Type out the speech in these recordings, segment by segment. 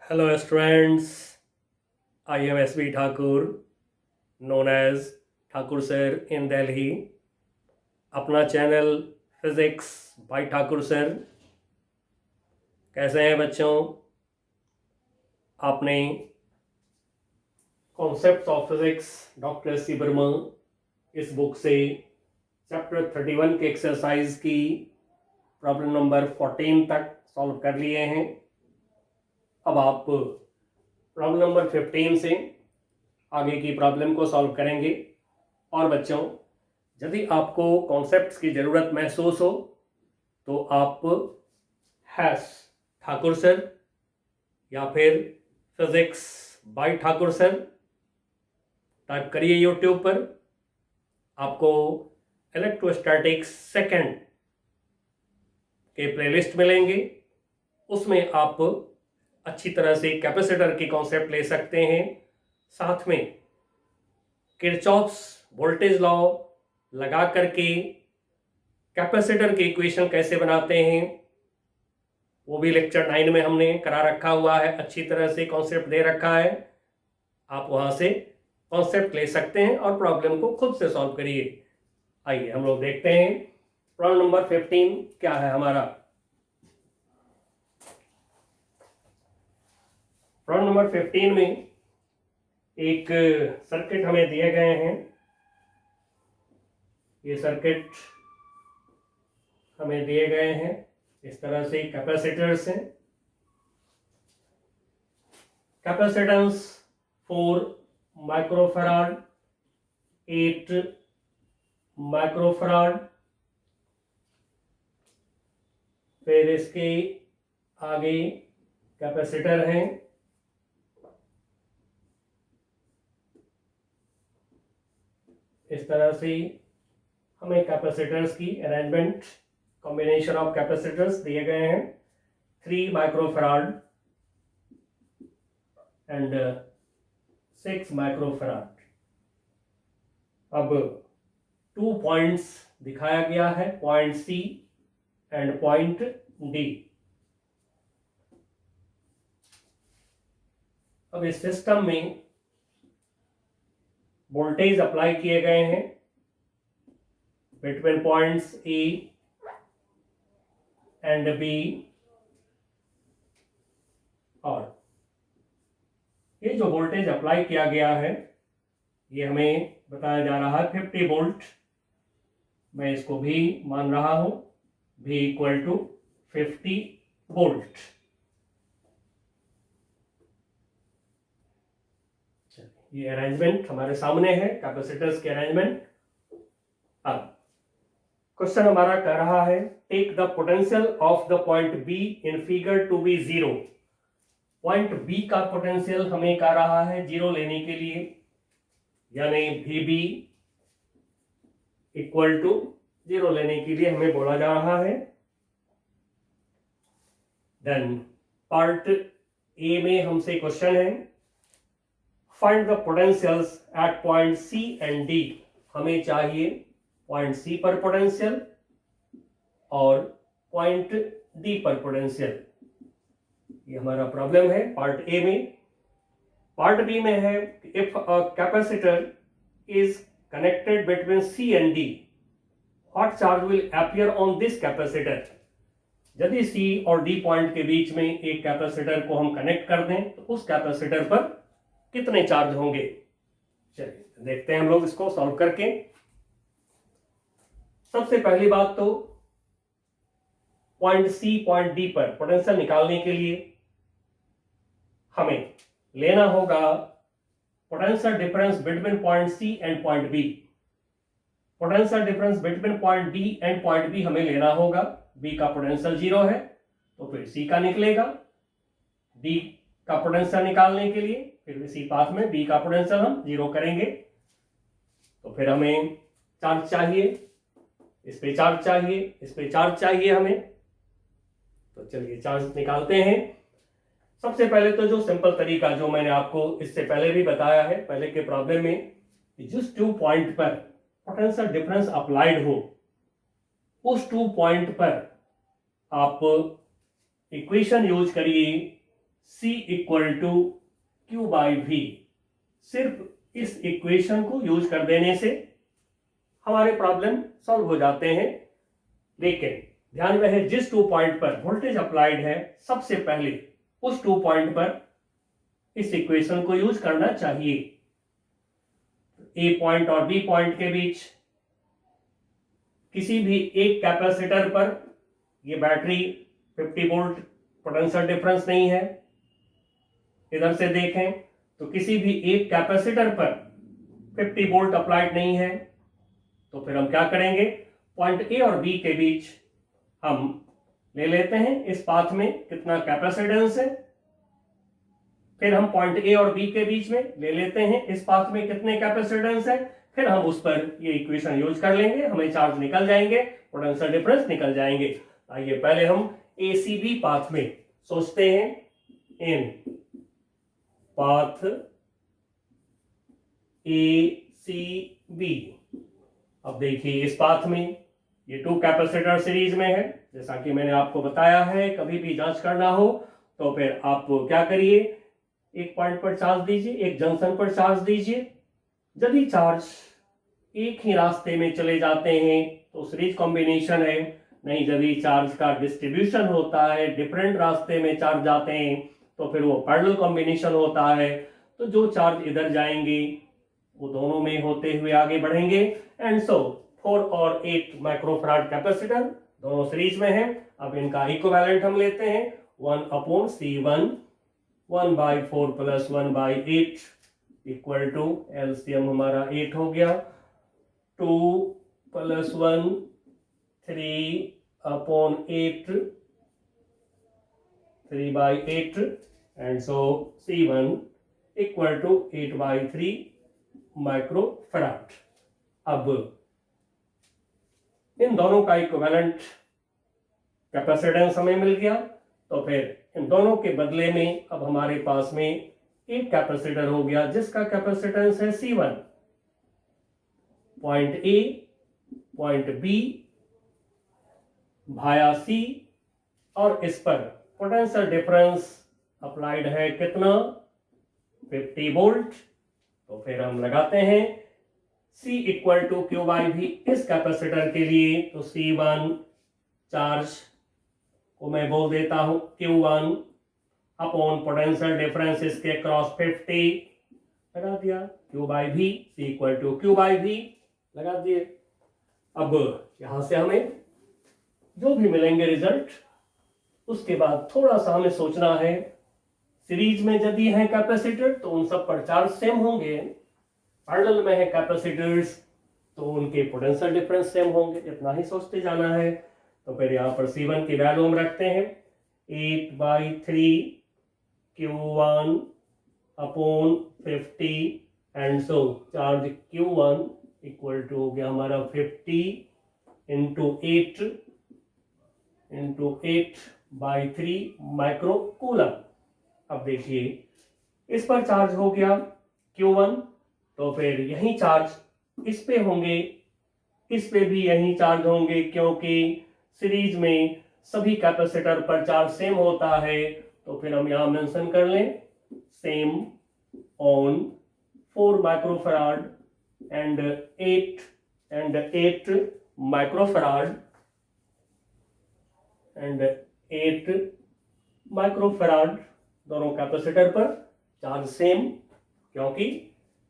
Hello, students. I am S.B. Thakur, known as Thakur Sir in Delhi. अपना channel physics by Thakur sir. कैसे हैं बच्चों? आपने concepts of physics doctor C Verma इस book से chapter 31 के एक्सरसाइज की प्रॉब्लम नंबर 14 तक सॉल्व कर लिए हैं। अब आप प्रॉब्लम नंबर 15 से आगे की प्रॉब्लम को सॉल्व करेंगे। और बच्चों, यदि आपको कॉन्सेप्ट्स की ज़रूरत महसूस हो तो आप हैश ठाकुर सर या फिर physics by Thakur sir type करिए यूट्यूब पर। आपको इलेक्ट्रोस्टैटिक्स सेकंड के प्लेलिस्ट मिलेंगे। उसमें आप अच्छी तरह से कैपेसिटर की कॉन्सेप्ट ले सकते हैं। साथ में किरचॉफ्स वोल्टेज लॉ लगा करके कैपेसिटर की इक्वेशन कैसे बनाते हैं वो भी लेक्चर 9 में हमने करा रखा हुआ है। अच्छी तरह से कॉन्सेप्ट दे रखा है, आप वहां से कॉन्सेप्ट ले सकते हैं और प्रॉब्लम को खुद से सॉल्व करिए। आइए हम लोग देखते हैं प्रॉब्लम नंबर 15 क्या है हमारा। प्रॉब्लम नंबर 15 में एक सर्किट हमें दिए गए हैं। ये सर्किट हमें दिए गए हैं, इस तरह से कैपेसिटर्स हैं। कैपेसिटेंस 4 माइक्रोफैराड, 8 माइक्रोफैराड, फिर इसके आगे कैपेसिटर हैं। इस तरह से हमें कैपेसिटर्स की अरेंजमेंट, कॉम्बिनेशन ऑफ कैपेसिटर्स दिए गए हैं। 3 माइक्रोफैराड एंड 6 माइक्रोफैराड। अब 2 पॉइंट्स दिखाया गया है, point C and point D. अब इस सिस्टम में वोल्टेज अप्लाई किए गए हैं between points A and B. और ये जो वोल्टेज अप्लाई किया गया है ये हमें बताया जा रहा है 50 वोल्ट। मैं इसको भी मान रहा हूं, V इक्वल टू 50 वोल्ट। ये अरेंजमेंट हमारे सामने है, कैपेसिटर्स के अरेंजमेंट। अब क्वेश्चन हमारा कह रहा है take the potential of the point B in figure to be 0। Point B का पोटेंशियल हमें कह रहा है 0 लेने के लिए, यानी VB इक्वल टू 0 लेने के लिए हमें बोला जा रहा है। देन पार्ट ए में हमसे क्वेश्चन है find the potentials at point C and D. हमें चाहिए पॉइंट सी पर पोटेंशियल और पॉइंट डी पर पोटेंशियल। ये हमारा प्रॉब्लम है पार्ट ए में। पार्ट बी में है if a capacitor is connected between C and D what charge will appear on this capacitor. यदि सी और डी पॉइंट के बीच में एक कैपेसिटर को हम कनेक्ट कर दें तो उस कैपेसिटर पर कितने चार्ज होंगे। चलिए देखते हैं हम लोग इसको सॉल्व करके। सबसे पहली बात तो पॉइंट सी पॉइंट डी पर पोटेंशियल निकालने के लिए हमें लेना होगा potential difference between point C and point B. Potential difference between point D and point B हमें लेना होगा। बी का पोटेंशियल 0 है तो फिर सी का निकलेगा। डी का पोटेंशियल निकालने के लिए फिर इसी पाथ में बी का पोटेंशियल हम 0 करेंगे। तो फिर हमें चार्ज चाहिए, इस पे चार्ज चाहिए, इस पे चार्ज चाहिए हमें। तो चलिए चार्ज निकालते हैं। सबसे पहले तो जो सिंपल तरीका जो मैंने आपको इससे पहले भी बताया है पहले के प्रॉब्लम में, जिस 2 पॉइंट पर पोटेंशियल डिफरेंस अप्लाइड हो उस 2 पॉइंट पर आप इक्वेशन यूज करिए C equal to Q by V। सिर्फ इस इक्वेशन को यूज कर देने से हमारे प्रॉब्लम सॉल्व हो जाते हैं। लेकिन ध्यान रहे जिस 2 पॉइंट पर वोल्टेज अप्लाइड है सबसे पहले उस 2 पॉइंट पर इस इक्वेशन को यूज करना चाहिए। ए पॉइंट और बी पॉइंट के बीच किसी भी एक कैपेसिटर पर ये बैटरी 50 वोल्ट पोटेंशियल डिफरेंस नहीं है। इधर से देखें तो किसी भी एक कैपेसिटर पर 50 वोल्ट अप्लाइड नहीं है। तो फिर हम क्या करेंगे, पॉइंट ए और बी के बीच हम ले लेते हैं इस पाथ में कितना कैपेसिटेंस है, फिर हम पॉइंट ए और बी के बीच में ले लेते हैं इस पाथ में कितने कैपेसिटेंस है, फिर हम उस पर ये इक्वेशन यूज कर लेंगे, हमें चार्ज निकल जाएंगे, पोटेंशियल डिफरेंस निकल जाएंगे। आइए पहले हम ए सी बी पाथ में सोचते हैं। इन पाथ ए सी बी, अब देखिए इस पाथ में ये 2 कैपेसिटर सीरीज में है। जैसा कि मैंने आपको बताया है, कभी भी जांच करना हो तो फिर आप क्या करिए, एक पॉइंट पर चार्ज दीजिए, एक जंक्शन पर चार्ज दीजिए। यदि चार्ज एक ही रास्ते में चले जाते हैं तो सीरीज कॉम्बिनेशन है, नहीं यदि चार्ज का डिस्ट्रीब्यूशन होता है, डिफरेंट रास्ते में चार्ज जाते हैं तो फिर वो पैरेलल कॉम्बिनेशन होता है। तो जो चार्ज इधर जाएंगे वो दोनों में होते हुए आगे बढ़ेंगे। एंड सो 4 और 8 माइक्रोफैराड कैपेसिटर दोनों सीरीज में है। अब इनका इक्विवेलेंट हम लेते हैं 1/C1, 1/4 plus 1/8 equal to LCM हमारा 8 हो गया, 2 plus 1 3/8 3/8 and so C1 equal to 8/3 microfarad. अब इन दोनों का इक्विवेलेंट कैपेसिटेंस हमें मिल गया, तो फिर इन दोनों के बदले में अब हमारे पास में एक कैपेसिटर हो गया जिसका कैपेसिटेंस है C1। Point A point B भाया C, और इस पर पोटेंशियल डिफरेंस अप्लाइड है कितना, 50 वोल्ट। तो फिर हम लगाते हैं C equal to Q by V इस कैपेसिटर के लिए। तो C1 चार्ज को मैं बोल देता हूं Q1 अपॉन पोटेंशियल डिफरेंस इसके क्रॉस 50 लगा दिया, Q by V C equal to Q by V लगा दिए। अब यहां से हमें जो भी मिलेंगे रिजल्ट, उसके बाद थोड़ा सा हमें सोचना है, सीरीज में यदि है कैपेसिटर तो उन सब पर चार्ज सेम होंगे, पैरेलल में है कैपेसिटर्स तो उनके पोटेंशियल डिफरेंस सेम होंगे, इतना ही सोचते जाना है। तो फिर यहाँ पर C1 की वैल्यू हम रखते हैं 8/3 Q1 upon 50 and so charge Q1 equal to हो गया हमारा 50 इंटू 8/3 माइक्रो कूलम। अब देखिए इस पर चार्ज हो गया Q1, तो फिर यही चार्ज इस पे होंगे, इस पे भी यही चार्ज होंगे, क्योंकि सीरीज में सभी कैपेसिटर पर चार्ज सेम होता है। तो फिर हम यहां मेंशन कर लें same on 4 microfarad and 8 microfarad and 8 microfarad दोनों कैपेसिटर पर चार्ज सेम, क्योंकि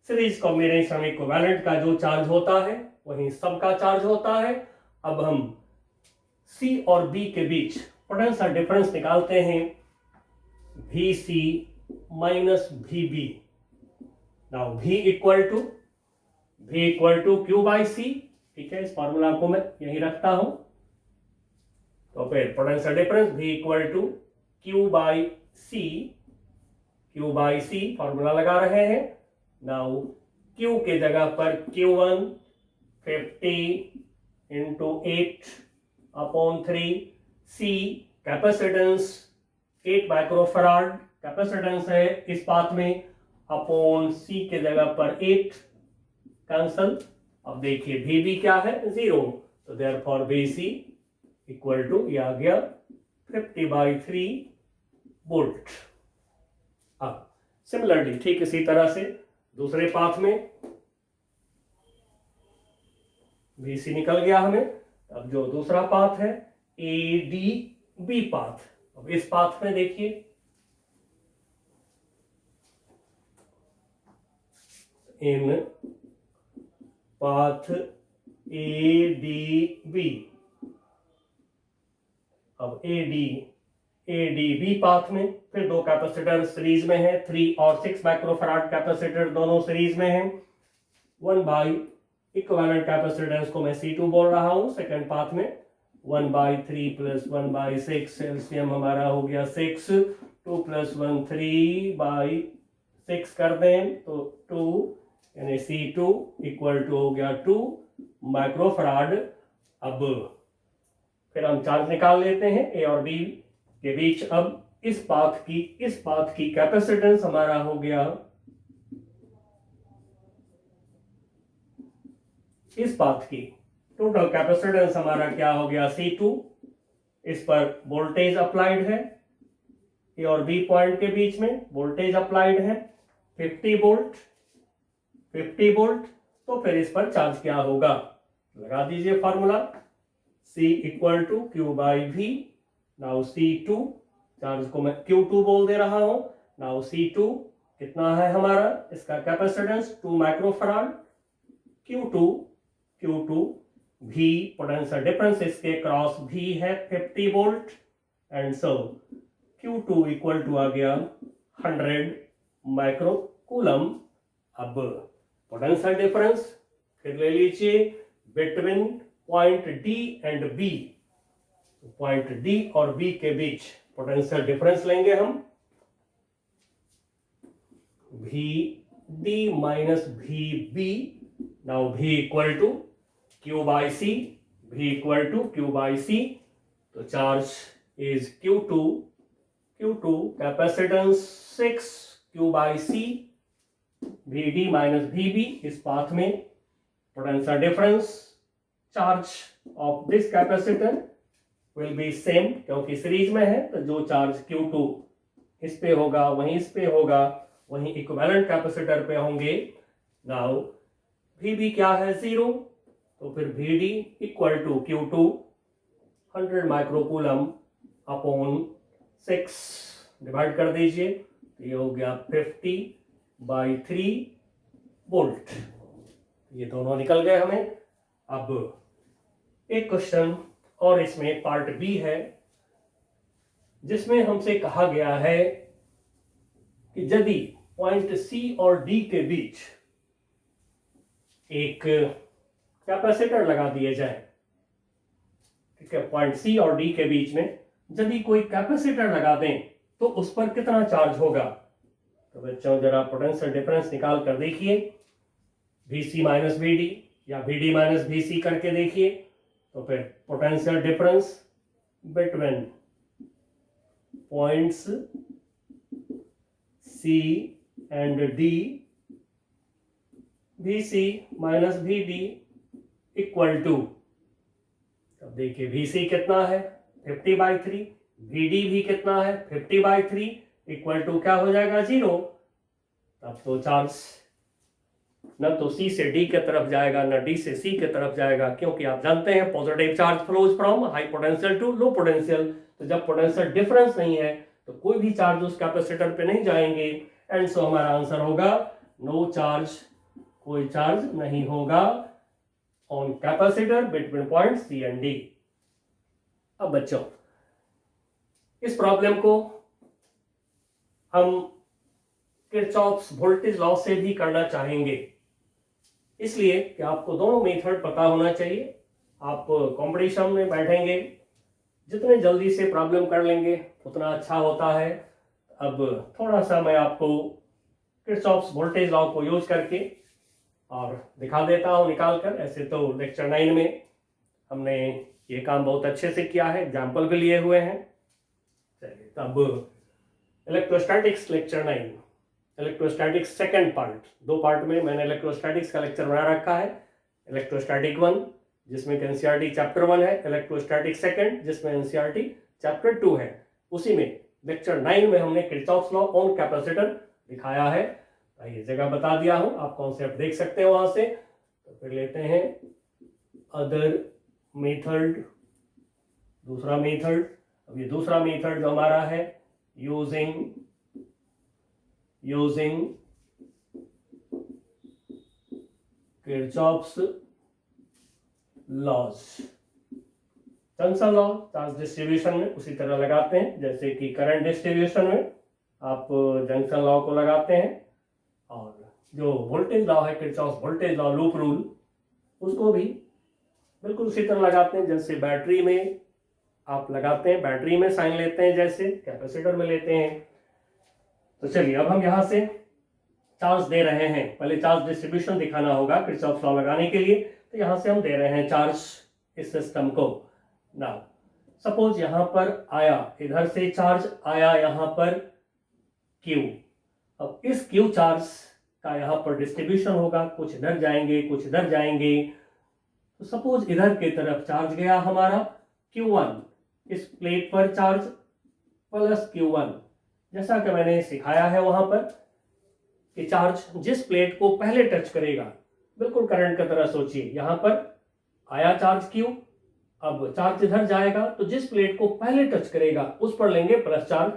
सीरीज कॉम्बिनेशन इक्विवेलेंट का जो चार्ज होता है वही सबका चार्ज होता है। अब हम C और B के बीच पोटेंशियल डिफरेंस निकालते हैं, VC minus VB। Now V equal to Q by C, ठीक है, इस फॉर्मूला को मैं यही रखता हूं। तो फिर potential difference V equal to Q by C formula लगा रहे हैं। नाउ Q के जगह पर Q1 50 into 8/3, C capacitance 8 microfarad capacitance है इस पाथ में, अपॉन C के जगह पर 8 कैंसल। अब देखिए VB क्या है, 0, तो देयरफॉर VC इक्वल टू ये आ गया 50/3 वोल्ट। सिमिलरली ठीक इसी तरह से दूसरे पाथ में VC निकल गया हमें। अब जो दूसरा पाथ है ADB पाथ, अब इस पाथ में देखिए इन पाथ ADB, अब ADB पाथ में फिर दो कैपेसिटर सीरीज में है, 3 और 6 माइक्रोफैराड कैपेसिटर दोनों सीरीज में हैं। 1 बाई इक्विवेलेंट कैपेसिटेंस को मैं C2 बोल रहा हूं सेकेंड पाथ में। 1/3 प्लस 1/6 एलसीएम हमारा हो गया 6, 2 प्लस 1 3/6 कर दें तो 2 यानी C2 इक्वल टू हो गया 2 माइक्रोफैराड। अब फिर हम चार्ज निकाल लेते हैं A और B के बीच। अब इस पाथ की कैपेसिटेंस हमारा हो गया, इस पाथ की टोटल कैपेसिटेंस हमारा क्या हो गया C2। इस पर वोल्टेज अप्लाइड है, A और B पॉइंट के बीच में वोल्टेज अप्लाइड है 50 वोल्ट। तो फिर इस पर चार्ज क्या होगा, लगा दीजिए formula C equal to Q by V। Now C2, charge को मैं Q2 बोल दे रहा हूं। नाउ C2 कितना है हमारा, इसका capacitance 2 microfarad. Q2 V potential difference इसके क्रॉस V है 50 volt and so Q2 equal to आ गया 100 माइक्रो कूलम। अब पोटेंशियल डिफरेंस फिर ले लीजिए between point D and B, point D और B के बीच पोटेंशियल डिफरेंस लेंगे हम VD minus VB। Now V equal to Q by C, V equal to Q by C। तो charge is Q2 capacitance 6 Q by C VD minus VB। इस path में potential difference charge of this capacitor will be same, क्योंकि series में है तो जो charge Q2 इस पे होगा वहीं इस पे होगा, वहीं इक्विवेलेंट कैपेसिटर पे होंगे। नाउ VB क्या है 0, तो फिर VD equal to Q2 100 microcoulomb upon 6 divide कर दीजिए, तो ये हो गया 50/3 वोल्ट। ये दोनों निकल गए हमें। अब एक क्वेश्चन और इसमें पार्ट बी है, जिसमें हमसे कहा गया है कि यदि पॉइंट C और D के बीच एक कैपेसिटर लगा दिए जाए, ठीक है, पॉइंट C और D के बीच में यदि कोई कैपेसिटर लगा दें तो उस पर कितना चार्ज होगा। तो बच्चों जरा पोटेंशियल डिफरेंस निकाल कर देखिए, VC माइनस VD या VD माइनस VC करके देखिए, तो फिर potential difference between points C and D, VC minus VD equal to, अब देखिए VC कितना है 50/3, VD भी कितना है 50/3, इक्वल टू क्या हो जाएगा 0। तब तो चार्ज न तो C से D के तरफ जाएगा न D से C के तरफ जाएगा, क्योंकि आप जानते हैं positive charge flows from high potential to low potential. तो जब पोटेंशियल डिफरेंस नहीं है तो कोई भी चार्ज उस कैपेसिटर पे नहीं जाएंगे एंड सो हमारा आंसर होगा नो चार्ज, कोई चार्ज नहीं होगा on capacitor between point C and D। अब बच्चों इस प्रॉब्लम को हम किरचॉफ्स वोल्टेज लॉ से भी करना चाहेंगे, इसलिए कि आपको दोनों मेथड पता होना चाहिए। आप कंपटीशन में बैठेंगे, जितने जल्दी से प्रॉब्लम कर लेंगे उतना अच्छा होता है। अब थोड़ा सा मैं आपको किरचॉफ्स वोल्टेज लॉ को यूज करके और दिखा देता हूं निकाल कर। ऐसे तो लेक्चर 9 में हमने ये काम बहुत अच्छे से किया है, एग्जाम्पल भी लिए हुए हैं। चलिए तब electrostatics lecture 9, electrostatics second part, 2 part में मैंने इलेक्ट्रोस्टैटिक्स का लेक्चर बना रखा है। इलेक्ट्रोस्टैटिक 1 जिसमें एनसीईआरटी चैप्टर 1 है, इलेक्ट्रोस्टैटिक सेकंड जिसमें एनसीईआरटी चैप्टर 2 है। उसी में लेक्चर 9 में हमने किरचॉफ्स लॉ ऑन कैपेसिटर दिखाया है, ये जगह बता दिया हूं, आप कॉन्सेप्ट देख सकते हैं वहां से। तो फिर लेते हैं अदर मेथड, दूसरा मेथड। अब ये दूसरा मेथड जो हमारा है, using Kirchhoff's laws. Junction law charge distribution में उसी तरह लगाते हैं जैसे कि करंट डिस्ट्रीब्यूशन में आप जंक्शन लॉ को लगाते हैं, और जो वोल्टेज लॉ है, Kirchhoff's voltage law, loop rule, उसको भी बिल्कुल उसी तरह लगाते हैं जैसे बैटरी में आप लगाते हैं, बैटरी में साइन लेते हैं जैसे कैपेसिटर में लेते हैं। तो चलिए अब हम यहां से चार्ज दे रहे हैं, पहले चार्ज डिस्ट्रीब्यूशन दिखाना होगा किरचॉफ लॉ लगाने के लिए। तो यहां से हम दे रहे हैं चार्ज इस सिस्टम को। नाउ सपोज यहां पर आया, इधर से चार्ज आया यहां पर Q। अब इस Q चार्ज का यहां पर डिस्ट्रीब्यूशन होगा, कुछ इधर जाएंगे कुछ इधर जाएंगे। तो सपोज इधर की तरफ चार्ज गया हमारा Q1, इस प्लेट पर चार्ज प्लस Q1। जैसा कि मैंने सिखाया है वहां पर कि चार्ज जिस प्लेट को पहले टच करेगा, बिल्कुल करंट की तरह सोचिए, यहां पर आया चार्ज Q, अब चार्ज इधर जाएगा तो जिस प्लेट को पहले टच करेगा उस पर लेंगे प्लस चार्ज,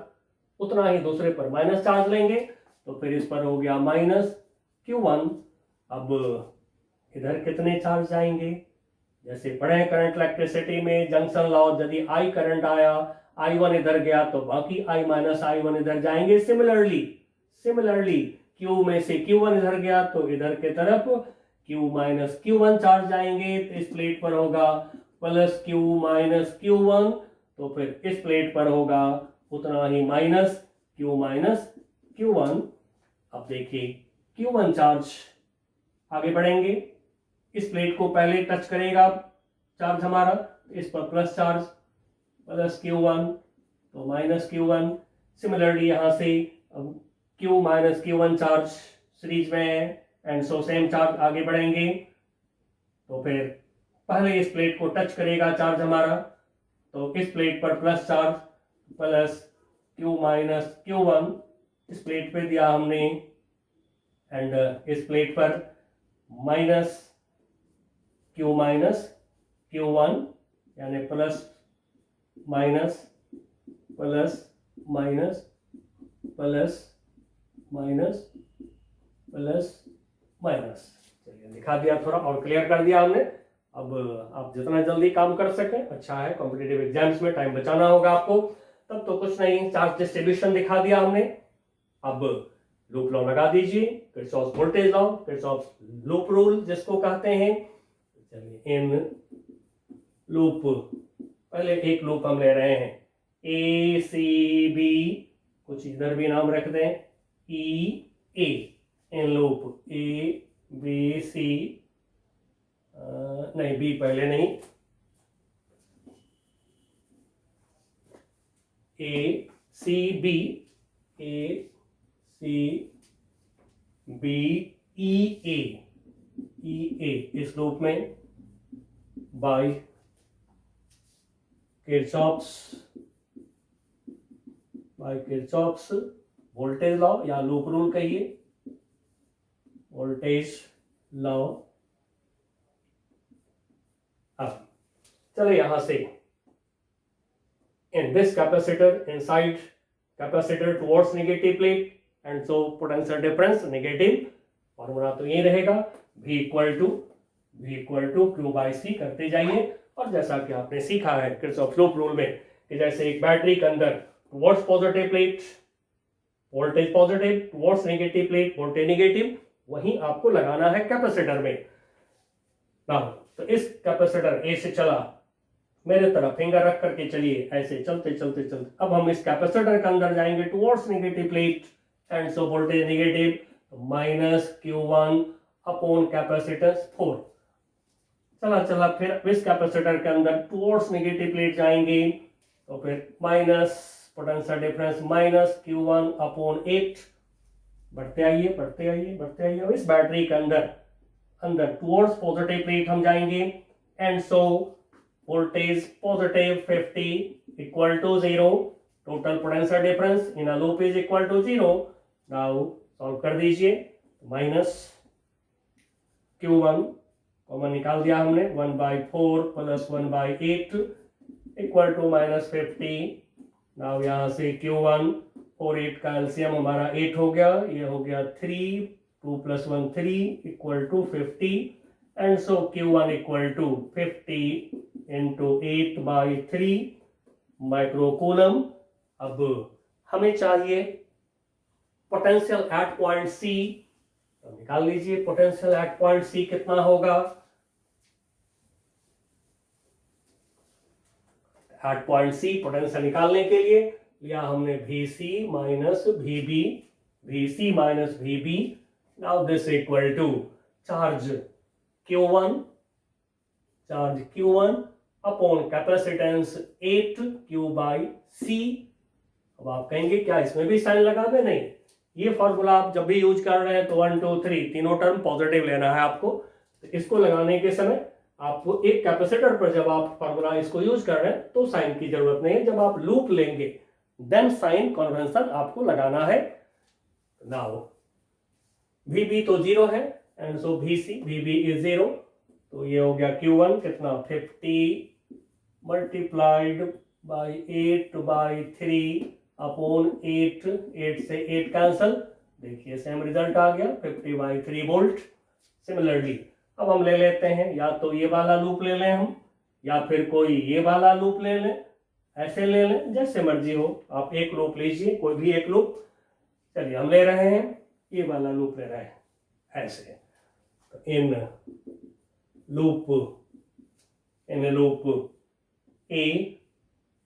उतना ही दूसरे पर माइनस चार्ज लेंगे। तो फिर इस पर हो गया माइनस Q1। अब इधर कितने चार्ज जाएंगे, जैसे पढ़े करंट इलेक्ट्रिसिटी में जंक्शन लॉ, यदि I करंट आया, I1 इधर गया तो बाकी I माइनस I1 इधर जाएंगे। सिमिलरली Q में से Q1 इधर गया तो इधर के तरफ Q माइनस Q1 चार्ज जाएंगे। तो इस प्लेट पर होगा प्लस Q माइनस Q1, तो फिर इस प्लेट पर होगा उतना ही माइनस Q1। अब देखिए Q1 चार्ज आगे बढ़ेंगे, इस प्लेट को पहले टच करेगा चार्ज हमारा, इस पर प्लस चार्ज, प्लस Q1 तो माइनस Q1। सिमिलरली यहां से Q minus Q1 charge series में है, एंड सो सेम चार्ज आगे बढ़ेंगे। तो फिर पहले इस प्लेट को टच करेगा चार्ज हमारा, तो इस प्लेट पर plus charge, plus Q minus Q1 इस प्लेट पे दिया हमने, एंड इस प्लेट पर माइनस Q माइनस Q1, यानी plus minus plus minus plus minus plus minus. चलिए दिखा दिया, थोड़ा और क्लियर कर दिया हमने। अब आप जितना जल्दी काम कर सकें अच्छा है, कॉम्पिटिटिव एग्जाम्स में टाइम बचाना होगा आपको। तब तो कुछ नहीं, चार्ज डिस्ट्रीब्यूशन दिखा दिया हमने। अब लूप लॉ लगा दीजिए, Kirchhoff's voltage law, Kirchhoff's loop rule जिसको कहते हैं। चलिए इन लूप, पहले एक लूप हम ले रहे हैं ACB, कुछ इधर भी नाम रख दें EA। इन लूप ABC, नहीं B पहले नहीं, ACB EA इस लूप में बाय किरचॉफ्स वोल्टेज लॉ या लूप रूल कहिए, वोल्टेज लॉ। अब चलो यहां से in this capacitor, inside capacitor towards negative plate, and so potential difference negative। Formula तो ये रहेगा V equal to Q by C करते जाइए। और जैसा कि आपने सीखा है किरचॉफ लूप रूल में कि जैसे एक बैटरी के अंदर towards positive plate voltage positive, towards negative plate voltage negative, वहीं आपको लगाना है कैपेसिटर में। तो इस कैपेसिटर ए से चला, मेरे तरफ फिंगर रख करके चलिए, ऐसे चलते चलते चलते अब हम इस कैपेसिटर के अंदर जाएंगे towards negative plate, and so voltage negative minus Q1 upon capacitance 4। चला फिर इस कैपेसिटर के अंदर टुवर्ड्स नेगेटिव प्लेट जाएंगे, तो फिर minus potential difference minus Q1 upon 8। बढ़ते आइए। और इस बैटरी के अंदर टुवर्ड्स पॉजिटिव प्लेट हम जाएंगे, and so voltage positive 50 equal to 0, total potential difference in a loop is equal to 0। Now solve कर दीजिए। माइनस Q1 कॉमन निकाल दिया हमने, 1/4 प्लस 1/8 इक्वल टू -50। नाउ यहाँ से Q1 4 8 का एलसीएम हमारा 8 हो गया, ये हो गया 3, 2 + 1 3 equal to 50 and so Q1 equal to 50 into 8/3 microcoulomb. अब हमें चाहिए पोटेंशियल एट पॉइंट सी, तो निकाल लीजिए पोटेंशियल एट पॉइंट सी कितना होगा। एट पॉइंट सी पोटेंशियल निकालने के लिए लिया हमने VC minus VB, VC minus VB। Now this equal to charge Q1 upon capacitance 8Q/C। अब आप कहेंगे क्या इसमें भी साइन लगा दे? नहीं, ये फॉर्मूला आप जब भी यूज कर रहे हैं तो 1 2 3 तीनों टर्म पॉजिटिव लेना है आपको। तो इसको लगाने के समय आपको एक कैपेसिटर पर जब आप फॉर्मूला इसको यूज कर रहे हैं तो साइन की जरूरत नहीं है। जब आप लूप लेंगे देन साइन कन्वेंशन आपको लगाना है। नाउ VB तो 0 है एंड सो VB इज 0, तो ये हो गया Q1 कितना 50 मल्टीप्लाइड बाई 8/3 अपॉन 8 से 8 कैंसल, देखिए सेम रिजल्ट आ गया 50/3 वोल्ट। सिमिलरली अब हम ले लेते हैं, या तो ये वाला लूप ले लें हम, या फिर कोई ये वाला लूप ले लें, ऐसे ले लें, जैसे मर्जी हो। आप एक लूप लीजिए, कोई भी एक लूप। चलिए हम ले रहे हैं ये वाला लूप ले रहे हैं ऐसे। तो इन लूप ए,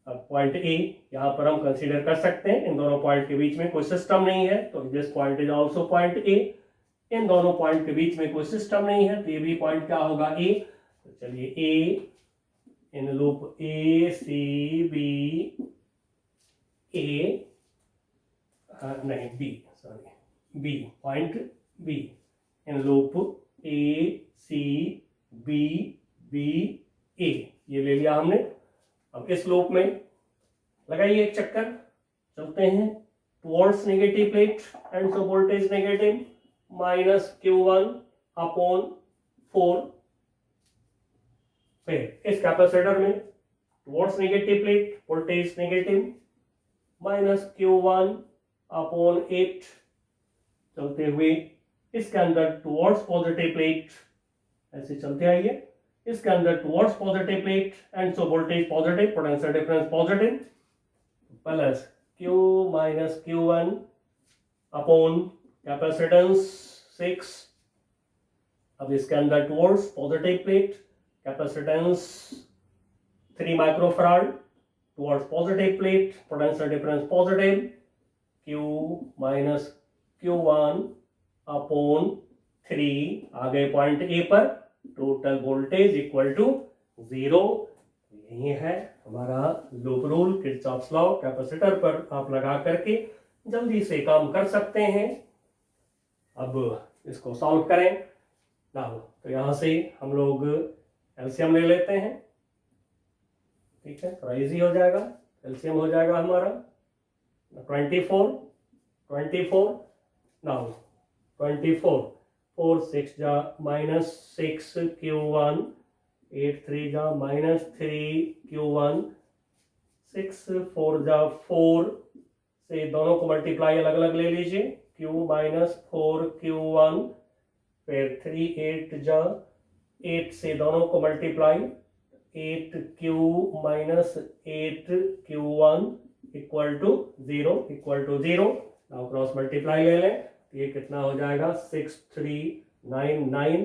अब पॉइंट ए यहां पर हम कंसीडर कर सकते हैं। इन दोनों पॉइंट के बीच में कोई सिस्टम नहीं है, तो this point is also point A. इन दोनों पॉइंट के बीच में कोई सिस्टम नहीं है, तो ये भी पॉइंट क्या होगा ए। तो चलिए ए इन loop A C B A, नहीं B, sorry B, point B in loop A C B B A, ये ले लिया हमने। अब इस लूप में लगाइए एक चक्कर, चलते हैं towards negative plate and so voltage negative minus Q1 upon 4। फिर इस कैपेसिटर में towards negative plate voltage negative minus Q1 upon 8। चलते हुए इसके अंदर टुवर्ड्स पॉजिटिव प्लेट, ऐसे चलते आइए, इसके अंदर towards positive plate and so voltage positive, potential difference positive, plus Q minus Q1 upon capacitance 6। अब इसके अंदर towards positive plate capacitance 3 microfarad, towards positive plate potential difference positive, Q minus Q1 upon 3 आ गए point A पर। Total voltage equal to 0। यही है हमारा loop rule, Kirchhoff's law. Capacitor पर आप लगा करके जल्दी से काम कर सकते हैं। अब इसको सॉल्व करें ना, तो यहां से हम लोग एलसीएम ले लेते हैं, ठीक है, थोड़ा इजी हो जाएगा। एलसीएम हो जाएगा हमारा 24 नाउ 24 4 6 जा -6 Q1, 8 3 जा -3 Q1, 6 4 जा 4 से दोनों को मल्टीप्लाई अलग अलग ले लीजिए, Q माइनस 4 Q1, फिर 3 8 जा 8 से दोनों को multiply 8Q minus 8 Q1 equal to 0। Now cross multiply ले लें, ये कितना हो जाएगा 6 3 9 9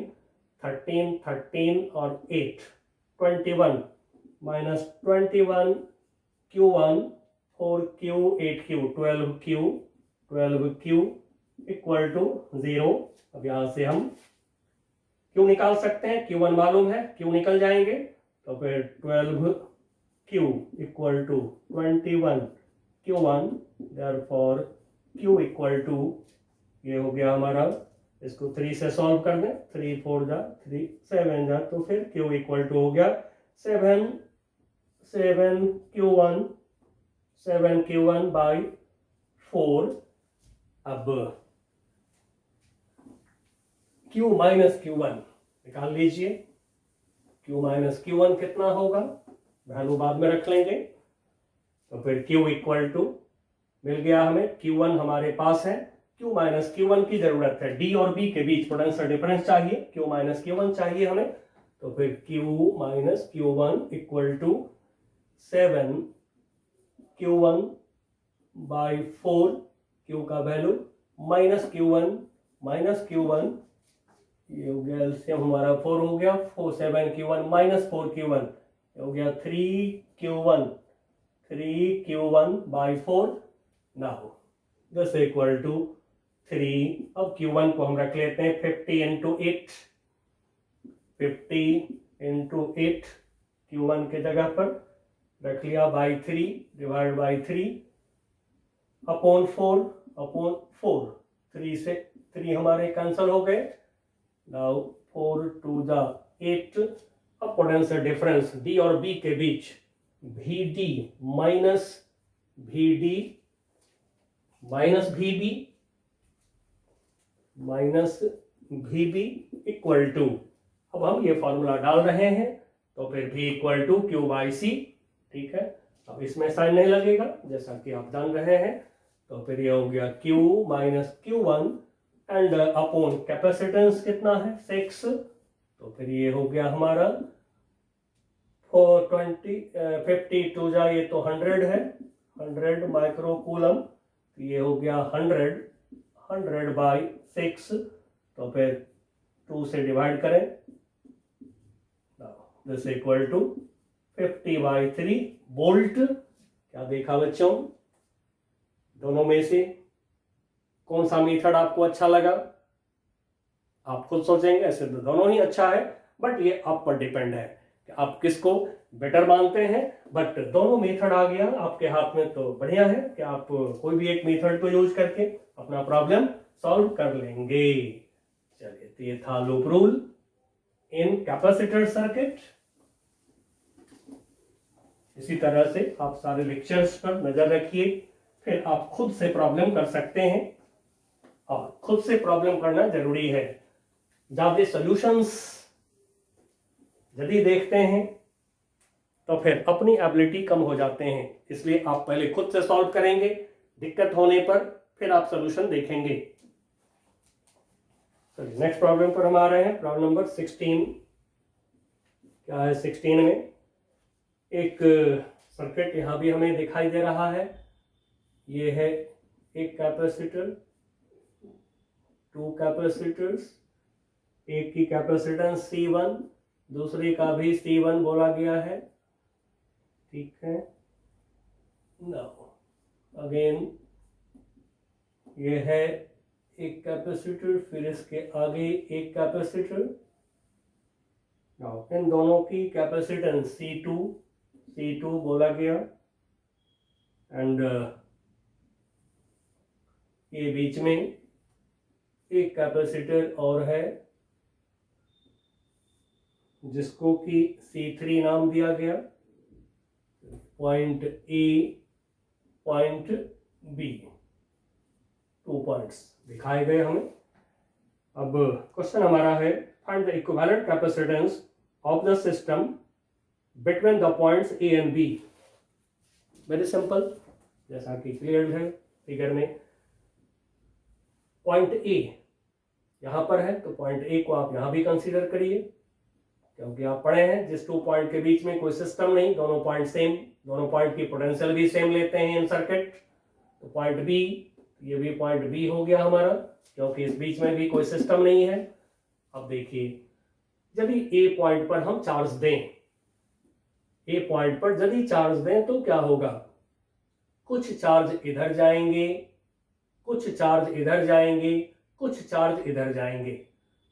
13 13 और 8 21 minus 21 Q1 4Q 8Q 12Q equal to 0। अब यहां से हम Q निकाल सकते हैं, Q1 मालूम है, Q निकल जाएंगे, तो फिर 12Q equal to 21 Q1, therefore Q equal to, ये हो गया हमारा, इसको 3 से सॉल्व कर दें, 3 4 जा 3 7 जा, तो फिर Q इक्वल टू हो गया 7 Q1 बाई 4 अब Q माइनस Q1 निकाल लीजिए। Q माइनस Q1 कितना होगा, वैल्यू बाद में रख लेंगे। तो फिर Q इक्वल टू मिल गया हमें, Q1 हमारे पास है, Q माइनस Q1 की जरूरत है, D और B के बीच पोटेंशियल डिफरेंस चाहिए, Q माइनस Q1 चाहिए हमें। तो फिर Q minus Q1 equal to 7Q1 by 4, Q का वैल्यू माइनस Q1 ये हो गया एलसीएम हमारा 4 हो गया, 7Q1 माइनस 4Q1 हो गया 3Q1 by 4। Now this equal to 3। अब Q1 को हम रख लेते हैं 50 इंटू 8, 50 इंटू 8 Q1 के जगह पर रख लिया बाई 3 डिवाइड बाई 3 अपॉन 4 3 से 3 हमारे कैंसल हो गए। Now 4 to the 8। अब पोटेंशियल डिफरेंस D और B के बीच VD minus VB equal to, अब हम ये फॉर्मूला डाल रहे हैं तो फिर V equal to Q by C। ठीक है, अब इसमें साइन नहीं लगेगा जैसा कि आप जान रहे हैं। तो फिर ये हो गया Q minus Q1 and upon capacitance कितना है 6। तो फिर ये हो गया हमारा 50 टू जा ये तो 100 है, 100 माइक्रो कूलम। तो ये हो गया 100 बाई 6। तो फिर 2 से डिवाइड करें, this equal to 50 by 3 volt. क्या देखा बच्चों, दोनों में से कौन सा मेथड आपको अच्छा लगा? आप खुद सोचेंगे, ऐसे तो दोनों ही अच्छा है, बट ये आप पर डिपेंड है कि आप किसको बेटर मानते हैं। बट दोनों मेथड आ गया आपके हाथ में तो बढ़िया है कि आप कोई भी एक मेथड को यूज करके अपना प्रॉब्लम सॉल्व कर लेंगे। चलिए, तो ये था loop rule in capacitor circuit. इसी तरह से आप सारे लेक्चर्स पर नजर रखिए, फिर आप खुद से प्रॉब्लम कर सकते हैं। और खुद से प्रॉब्लम करना जरूरी है। ज्यादा सॉल्यूशंस यदि देखते हैं तो फिर अपनी एबिलिटी कम हो जाते हैं, इसलिए आप पहले खुद से सॉल्व करेंगे, दिक्कत होने पर फिर आप सॉल्यूशन देखेंगे। नेक्स्ट प्रॉब्लम पर हम आ रहे हैं, प्रॉब्लम नंबर 16। क्या है 16 में? एक सर्किट यहां भी हमें दिखाई दे रहा है। ये है एक कैपेसिटर, 2 कैपेसिटर्स, एक की कैपेसिटेंस C1, दूसरे का भी C1 बोला गया है। ठीक है, नाउ अगेन ये है एक कैपेसिटर, फिर इसके आगे एक कैपेसिटर। नाउ इन दोनों की कैपेसिटेंस C2 बोला गया, एंड ये बीच में एक कैपेसिटर और है जिसको कि C3 नाम दिया गया। Point A, point B, 2 points दिखाए गए हमें। अब क्वेश्चन हमारा है, find the equivalent capacitance of the system between the points A and B। Very simple, जैसा कि क्लियर है फिगर में। पॉइंट A यहां पर है, तो पॉइंट A को आप यहां भी कंसीडर करिए, क्योंकि आप पढ़े हैं जिस 2 पॉइंट के बीच में कोई सिस्टम नहीं, दोनों पॉइंट सेम, दोनों पॉइंट की पोटेंशियल भी सेम लेते हैं इन सर्किट। तो पॉइंट B, ये भी पॉइंट B हो गया हमारा, क्योंकि इस बीच में भी कोई सिस्टम नहीं है। अब देखिए, यदि A पॉइंट पर हम चार्ज दें, A पॉइंट पर यदि चार्ज दें तो क्या होगा? कुछ चार्ज इधर जाएंगे, कुछ चार्ज इधर जाएंगे, कुछ चार्ज इधर जाएंगे।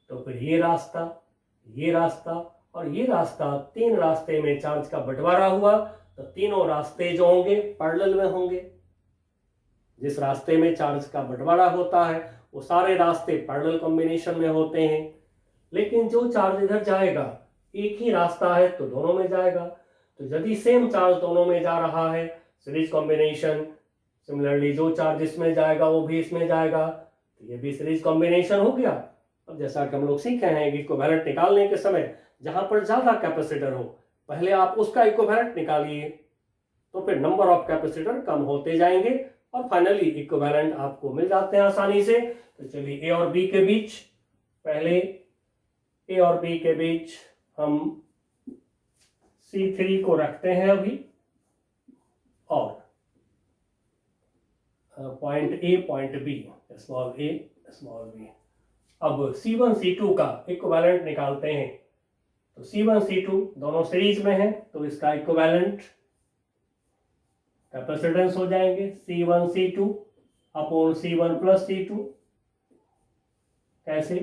तो फिर ये रास्ता और ये रास्ता, 3 रास्ते में चार्ज का बंटवारा हुआ, तो तीनों रास्ते जो होंगे पैरेलल में होंगे। जिस रास्ते में चार्ज का बंटवारा होता है वो सारे रास्ते पैरेलल कॉम्बिनेशन में होते हैं। लेकिन जो चार्ज इधर जाएगा, एक ही रास्ता है तो दोनों में जाएगा। तो यदि सेम चार्ज दोनों में जा रहा है, सीरीज सिमिलरली जो चार्ज इसमें जाएगा वो भी इसमें जाएगा, तो ये भी सीरीज कॉम्बिनेशन हो गया। अब जैसा कि हम लोग सीखे हैं कि इक्विवेलेंट निकालने के समय जहां पर ज्यादा कैपेसिटर हो पहले आप उसका इक्विवेलेंट निकालिए, तो फिर नंबर ऑफ कैपेसिटर कम होते जाएंगे और फाइनली इक्विवेलेंट आपको मिल जाते हैं आसानी से। तो चलिए ए और बी के बीच, पहले ए और बी के बीच हम C3 को रखते हैं अभी, और point A point B, small A small B. अब C1 C2 का इक्विवेलेंट निकालते हैं। तो C1 C2 दोनों सीरीज में है, तो इसका इक्विवेलेंट कैपेसिटेंस हो जाएंगे C1 C2 upon C1 plus C2। कैसे?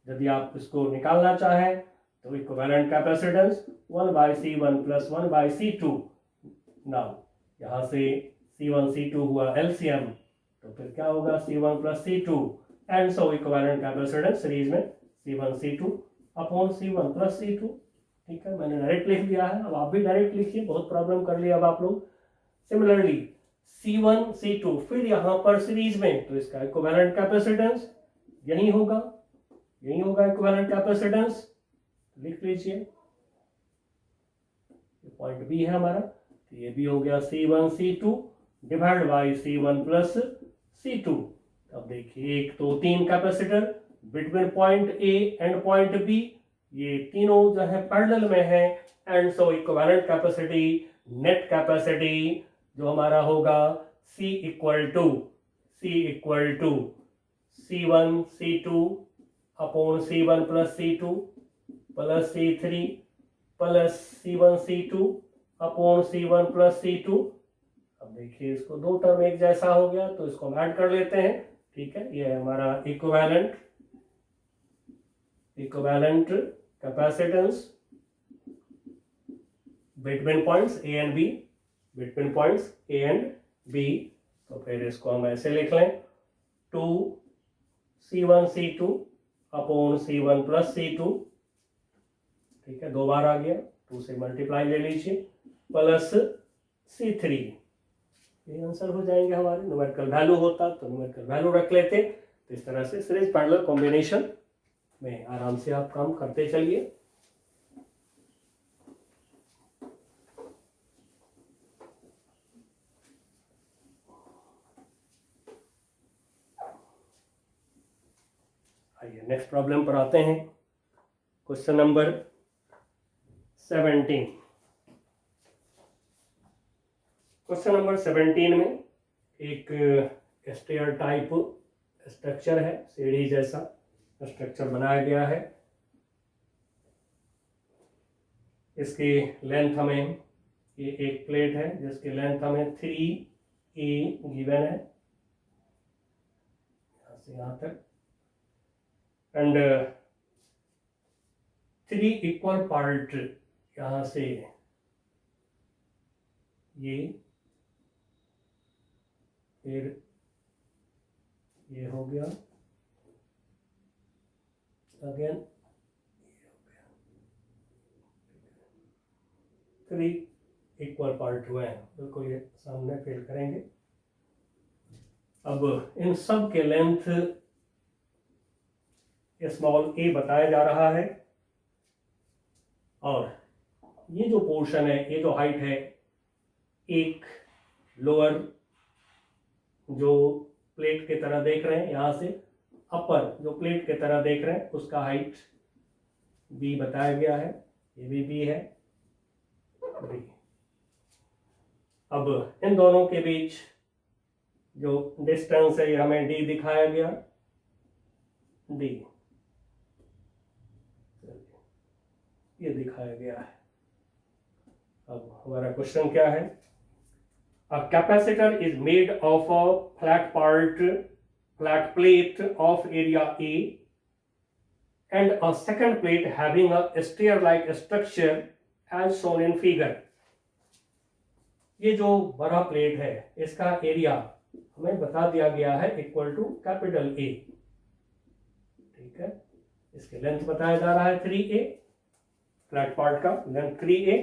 यदि आप इसको निकालना चाहें तो equivalent capacitance 1/C1 plus 1/C2। Now यहाँ से C1 C2 हुआ LCM, तो फिर क्या होगा C1 plus C2, and so equivalent capacitance series में C1 C2 upon C1 plus C2। ठीक है, मैंने डायरेक्ट लिख दिया है, अब आप भी डायरेक्ट लिखिए, बहुत प्रॉब्लम कर लिया अब आप लोग। सिमिलरली C1 C2 फिर यहां पर सीरीज में, तो इसका इक्विवेलेंट कैपेसिटेंस यही होगा इक्विवेलेंट कैपेसिटेंस, लिख लीजिए। पॉइंट बी है हमारा, तो ये भी हो गया C1 C2 divide by C1 plus C2। अब देखिए 1 2 3 capacitor between point A and point B, ये तीनों जो है पैरेलल में है, and so equivalent capacity, net capacity जो हमारा होगा C equal to C1 C2 upon C1 plus C2 plus C3 plus C1 C2 upon C1 plus C2। अब देखिए इसको दो टर्म एक जैसा हो गया, तो इसको हम ऐड कर लेते हैं। ठीक है, ये है हमारा equivalent capacitance between points A and B, तो फिर इसको हम ऐसे लिख लें 2 C1 C2 upon C1 plus C2। ठीक है, दो बार आ गया, 2 से मल्टीप्लाई ले लीजिए, प्लस C3। ये आंसर हो जाएंगे हमारे। न्यूमेरिकल वैल्यू होता तो न्यूमेरिकल वैल्यू रख लेते। तो इस तरह से सीरीज पैरेलल कॉम्बिनेशन में आराम से आप काम करते चलिए। आइए नेक्स्ट प्रॉब्लम पर आते हैं। Question number 17। क्वेश्चन नंबर 17 में एक स्टेयर टाइप स्ट्रक्चर है, सीढ़ी जैसा स्ट्रक्चर बनाया गया है। इसकी लेंथ हमें, ये एक प्लेट है जिसकी लेंथ हमें 3A गिवन है, यहाँ से यहाँ तक, एंड 3 इक्वल पार्ट, यहाँ से ये, फिर ये हो गया, अगेन ये हो गया, 3 इक्वल पार्ट हुए हैं। बिल्कुल ये सामने फिल करेंगे। अब इन सब के लेंथ स्मॉल a बताया जा रहा है, और ये जो पोर्शन है, ये जो हाइट है, एक लोअर जो प्लेट की तरह देख रहे हैं, यहाँ से अपर जो प्लेट की तरह देख रहे हैं, उसका हाइट b बताया गया है। ये भी b है, b। अब इन दोनों के बीच जो डिस्टेंस है, ये हमें d दिखाया गया, d ये दिखाया गया है। अब हमारा क्वेश्चन क्या है? A capacitor is made of a flat plate of area A and a second plate having a stair-like structure as shown in figure. ये जो बड़ा प्लेट है, इसका एरिया हमें बता दिया गया है इक्वल टू कैपिटल A। ठीक है, इसकी लेंथ बताया जा रहा है 3A, फ्लैट पार्ट का length 3A।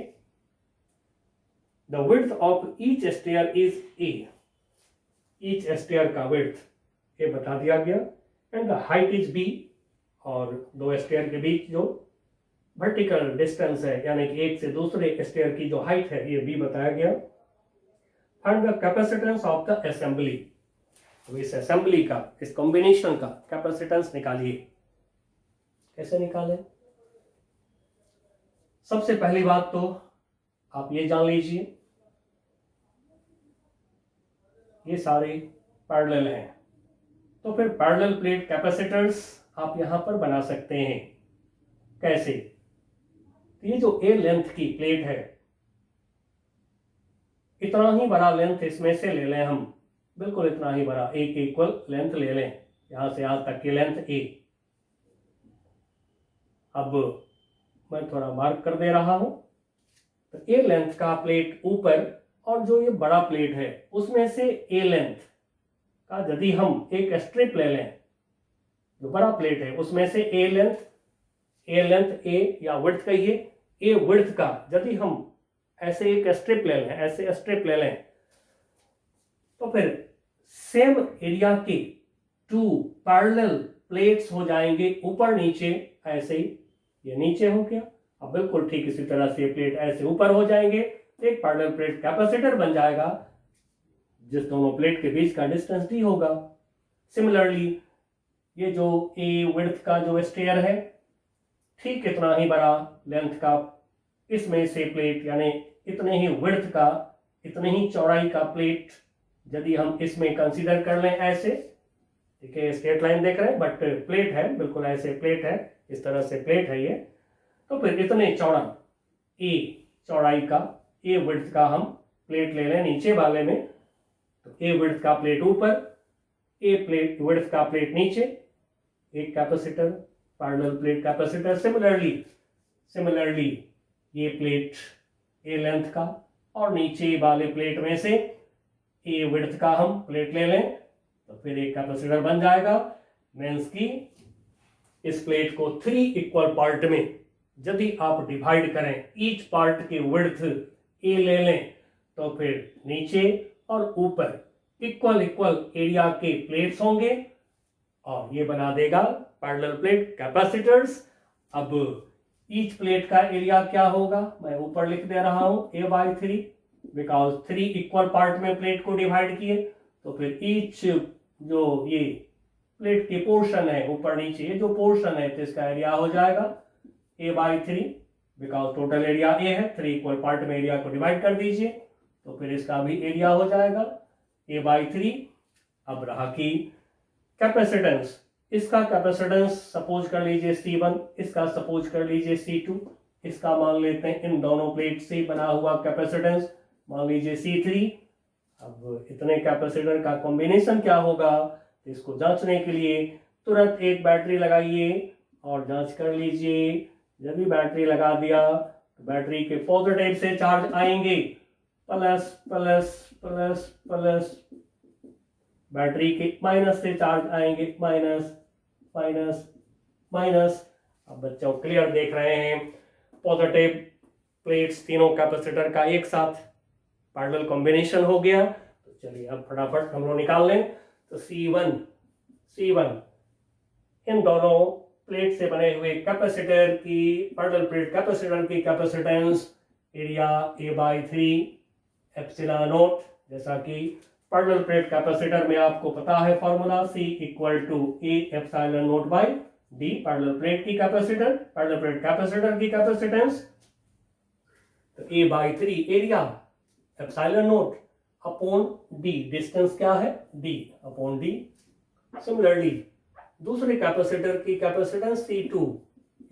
The width of each stair is A। Each stair का विड्थ ये बता दिया गया, and the height is B, और दो स्टेयर के बीच जो वर्टिकल डिस्टेंस है यानी कि एक से दूसरे स्टेयर की जो हाइट है ये बी बताया गया। Find the capacitance of the assembly, तो इस असेंबली का, इस कॉम्बिनेशन का कैपेसिटेंस निकालिए। कैसे निकालें? सबसे पहली बात तो आप ये जान लीजिए, ये सारे पैरेलल हैं, तो फिर पैरेलल प्लेट कैपेसिटर्स आप यहां पर बना सकते हैं। कैसे? तो ये जो ए लेंथ की प्लेट है, इतना ही बड़ा लेंथ इसमें से ले लें हम, बिल्कुल इतना ही बड़ा, एक इक्वल लेंथ ले लें, यहां से यहां तक की लेंथ ए। अब मैं थोड़ा मार्क कर दे रहा हूं, तो ए लेंथ का प्लेट ऊपर, और जो ये बड़ा प्लेट है उसमें से ए लेंथ का यदि हम एक स्ट्रिप ले लें, जो बड़ा प्लेट है उसमें से ए लेंथ ए या विड्थ कहिए, ए विड्थ का यदि हम ऐसे एक स्ट्रिप ले लें, ऐसे स्ट्रिप ले लें, तो फिर सेम एरिया के टू पैरेलल प्लेट्स हो जाएंगे ऊपर नीचे, ऐसे ही ये नीचे हो गया। अब बिल्कुल ठीक इसी तरह से प्लेट ऐसे ऊपर हो जाएंगे, एक पैरेलल प्लेट कैपेसिटर बन जाएगा जिस दोनों प्लेट के बीच का डिस्टेंस डी होगा। सिमिलरली ये जो ए विड्थ का जो स्टेयर है, ठीक इतना ही बड़ा लेंथ का इसमें से प्लेट, यानी इतने ही विड्थ का, इतने ही चौड़ाई का प्लेट यदि हम इसमें कंसीडर कर लें ऐसे, ठीक है, स्ट्रेट लाइन देख रहे हैं बट प्लेट है, बिल्कुल ऐसे प्लेट है, इस तरह से प्लेट है ये, तो फिर इतने चौड़ा ए चौड़ाई का, ए विड्थ का हम प्लेट ले लें नीचे वाले में, तो ए विड्थ का प्लेट ऊपर, ए प्लेट विड्थ का प्लेट नीचे, एक capacitor, parallel plate capacitor. Similarly ये प्लेट ए लेंथ का, और नीचे वाले प्लेट में से ए विड्थ का हम प्लेट ले लें, तो फिर एक कैपेसिटर बन जाएगा। मीन्स की इस प्लेट को 3 इक्वल पार्ट में यदि आप डिवाइड करें, ईच पार्ट की विड्थ ए ले लें, तो फिर नीचे और ऊपर इक्वल एरिया के प्लेट्स होंगे, और ये बना देगा पैरेलल प्लेट कैपेसिटर्स। अब ईच प्लेट का एरिया क्या होगा, मैं ऊपर लिख दे रहा हूं A/3, बिकॉज 3 इक्वल पार्ट में प्लेट को डिवाइड किए, तो फिर ईच जो ये प्लेट की पोर्शन है ऊपर नीचे, ये जो पोर्शन है तो इसका एरिया हो जाएगा A/3, because total area A है, 3 इक्वल पार्ट में एरिया को डिवाइड कर दीजिए, तो फिर इसका भी एरिया हो जाएगा A/3। अब रहा कि कैपेसिटेंस, इसका कैपेसिटेंस सपोज कर लीजिए C1, इसका सपोज कर लीजिए C2, इसका मान लेते हैं इन दोनों प्लेट से बना हुआ कैपेसिटेंस मान लीजिए C3। अब इतने कैपेसिटर का कॉम्बिनेशन क्या होगा, इसको जांचने के लिए तुरंत एक बैटरी लगाइए और जांच कर लीजिए। जब भी बैटरी लगा दिया तो बैटरी के पॉजिटिव से चार्ज आएंगे, plus plus plus plus, battery के माइनस से चार्ज आएंगे, माइनस माइनस माइनस। अब बच्चों क्लियर देख रहे हैं, पॉजिटिव प्लेट्स तीनों कैपेसिटर का एक साथ पैरेलल कॉम्बिनेशन हो गया। तो चलिए अब फटाफट हम लोग निकाल लें। तो C1 इन दोनों प्लेट से बने हुए कैपेसिटर की, पैरेलल प्लेट कैपेसिटर की capacitance area A/3 epsilon naught, जैसा कि पैरेलल प्लेट कैपेसिटर में आपको पता है formula C = A epsilon naught by D, parallel plate की कैपेसिटर, पैरेलल प्लेट कैपेसिटर की कैपेसिटेंस, तो A/3 area epsilon naught upon D, distance क्या है D अपॉन D। सिमिलरली दूसरे कैपेसिटर की capacitance C2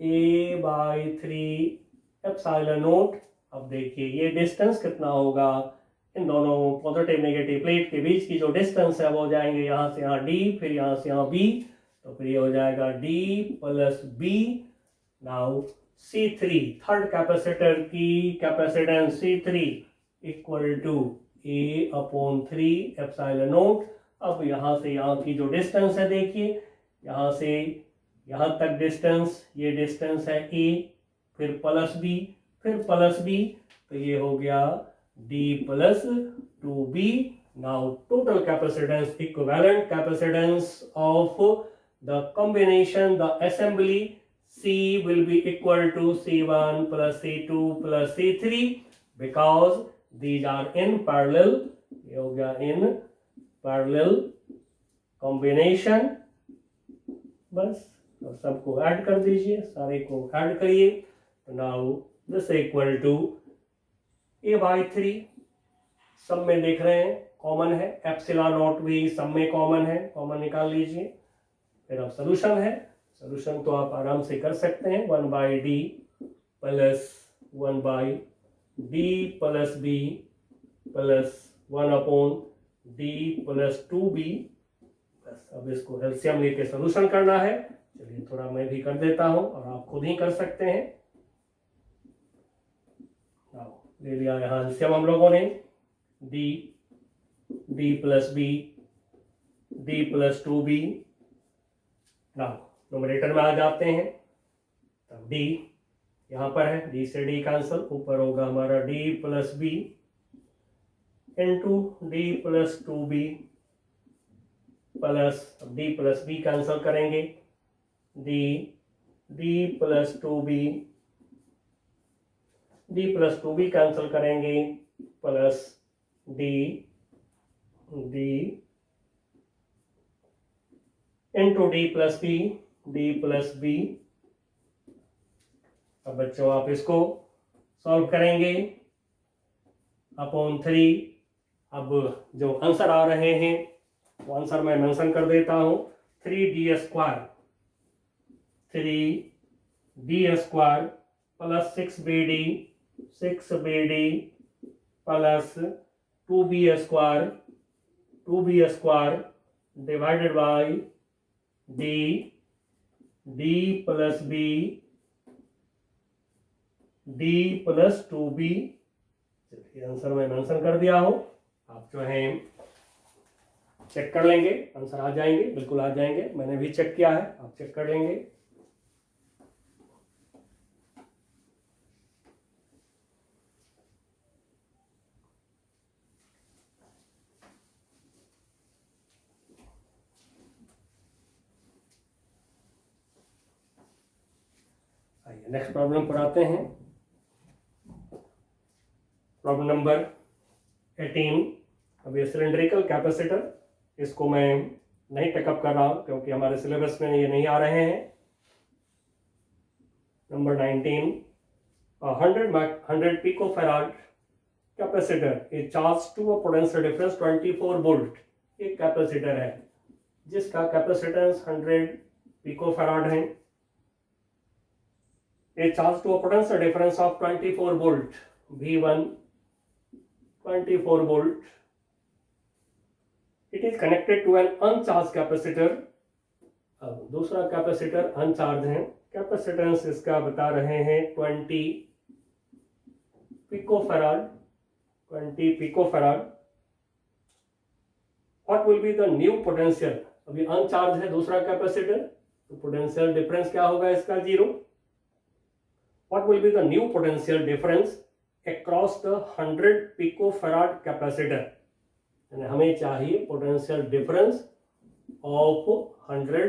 A/3 epsilon naught. अब देखिए ये डिस्टेंस कितना होगा, इन दोनों पॉजिटिव नेगेटिव प्लेट के बीच की जो डिस्टेंस है वो हो जाएंगे यहाँ से यहाँ D, फिर यहाँ से यहाँ B, तो फिर ये हो जाएगा D + B। Now C3 third capacitor की capacitance C3 = A/3 epsilon naught. अब यहाँ से यहाँ की जो डिस्टेंस है देखिए, यहाँ से यहाँ तक डिस्टेंस, ये डिस्टेंस है A, फिर प्लस B, फिर प्लस B, तो ये हो गया D + 2B। Now total capacitance, equivalent capacitance of the combination, the assembly C will be equal to C1 plus C2 plus C3 because these are in parallel. ये हो गया in parallel combination. बस और सबको ऐड कर दीजिए, सारे को ऐड करिए. Now this equal to A/3. सब में देख रहे हैं कॉमन है, एप्सिलॉन नॉट भी सब में कॉमन है, कॉमन निकाल लीजिए. फिर अब सोल्यूशन है, सोल्यूशन तो आप आराम से कर सकते हैं. 1/d plus 1/d plus b plus 1/d plus 2b. बस अब इसको एलसीएम लेके सोल्यूशन करना है. चलिए थोड़ा मैं भी कर देता हूं और आप खुद ही कर सकते हैं. ले लिया यहाँ एलसीएम हम लोगों ने. d plus b d plus 2b. Now nominator में आ जाते हैं. तब d यहाँ पर है, d से d कैंसिल, ऊपर होगा हमारा d plus b into d plus 2b plus d plus b cancel करेंगे. d plus 2b d plus 2b cancel करेंगे plus d into d plus b. अब बच्चों आप इसको सॉल्व करेंगे अपॉन 3. अब जो आंसर आ रहे हैं वो आंसर मैं मेंशन कर देता हूं. 3d square plus 6bd plus 2b square divided by d plus b d plus 2b. चलिए आंसर मैं मेंशन कर दिया हूं. आप जो है चेक कर लेंगे, आंसर आ जाएंगे, बिल्कुल आ जाएंगे. मैंने भी चेक किया है, आप चेक कर लेंगे. नेक्स्ट प्रॉब्लम पर आते हैं. Problem number 18. अब ये सिलेंड्रिकल कैपेसिटर, इसको मैं नहीं टेकअप कर रहा हूं क्योंकि हमारे सिलेबस में ये नहीं आ रहे हैं. Number 19. 100 picofarad capacitor is charged to a potential difference 24 volt. एक कैपेसिटर है जिसका कैपेसिटेंस 100 पिकोफैराड है. A charge to a potential difference of 24 volt. V1 24 volt. It is connected to an uncharged capacitor. अब दूसरा कैपेसिटर अनचार्ज है. Capacitance इसका बता रहे हैं 20 picofarad. What will be the new potential? अभी अनचार्ज है दूसरा कैपेसिटर, तो पोटेंशियल डिफरेंस क्या होगा इसका? 0. What will be the new potential difference across the 100 picofarad capacitor? यानी हमें चाहिए पोटेंशियल डिफरेंस ऑफ 100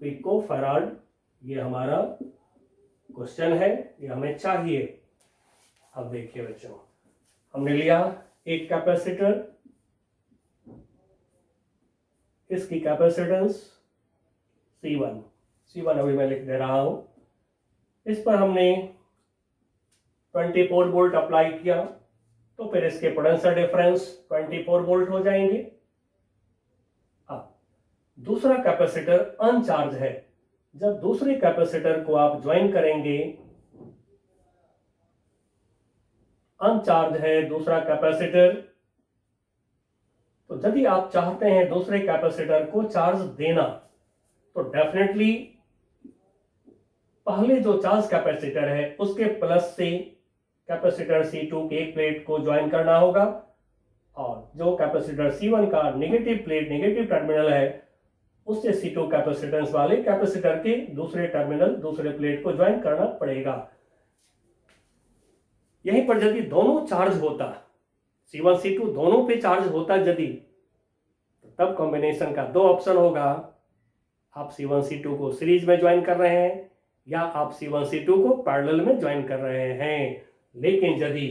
पिकोफैराड. ये हमारा क्वेश्चन है, ये हमें चाहिए. अब देखिए बच्चों, हमने लिया एक कैपेसिटर, इसकी कैपेसिटेंस C1 अभी मैं लिख दे रहा हूं. इस पर हमने 24 वोल्ट अप्लाई किया, तो फिर इसके पोटेंशियल डिफरेंस 24 वोल्ट हो जाएंगे. अब दूसरा कैपेसिटर अनचार्ज है. जब दूसरे कैपेसिटर को आप ज्वाइन करेंगे, अनचार्ज है दूसरा कैपेसिटर, तो यदि आप चाहते हैं दूसरे कैपेसिटर को चार्ज देना, तो डेफिनेटली पहले जो चार्ज कैपेसिटर है उसके प्लस से कैपेसिटर C2 के एक प्लेट को ज्वाइन करना होगा, और जो कैपेसिटर C1 का नेगेटिव प्लेट, नेगेटिव टर्मिनल है, उससे C2 कैपेसिटेंस वाले कैपेसिटर के दूसरे टर्मिनल, दूसरे प्लेट को ज्वाइन करना पड़ेगा. यहीं पर यदि दोनों चार्ज होता, C1 C2 दोनों पे चार्ज होता यदि, तब कॉम्बिनेशन का दो ऑप्शन होगा, आप C1 C2 को सीरीज में ज्वाइन कर रहे हैं या आप C1 C2 को पैरेलल में ज्वाइन कर रहे हैं। लेकिन यदि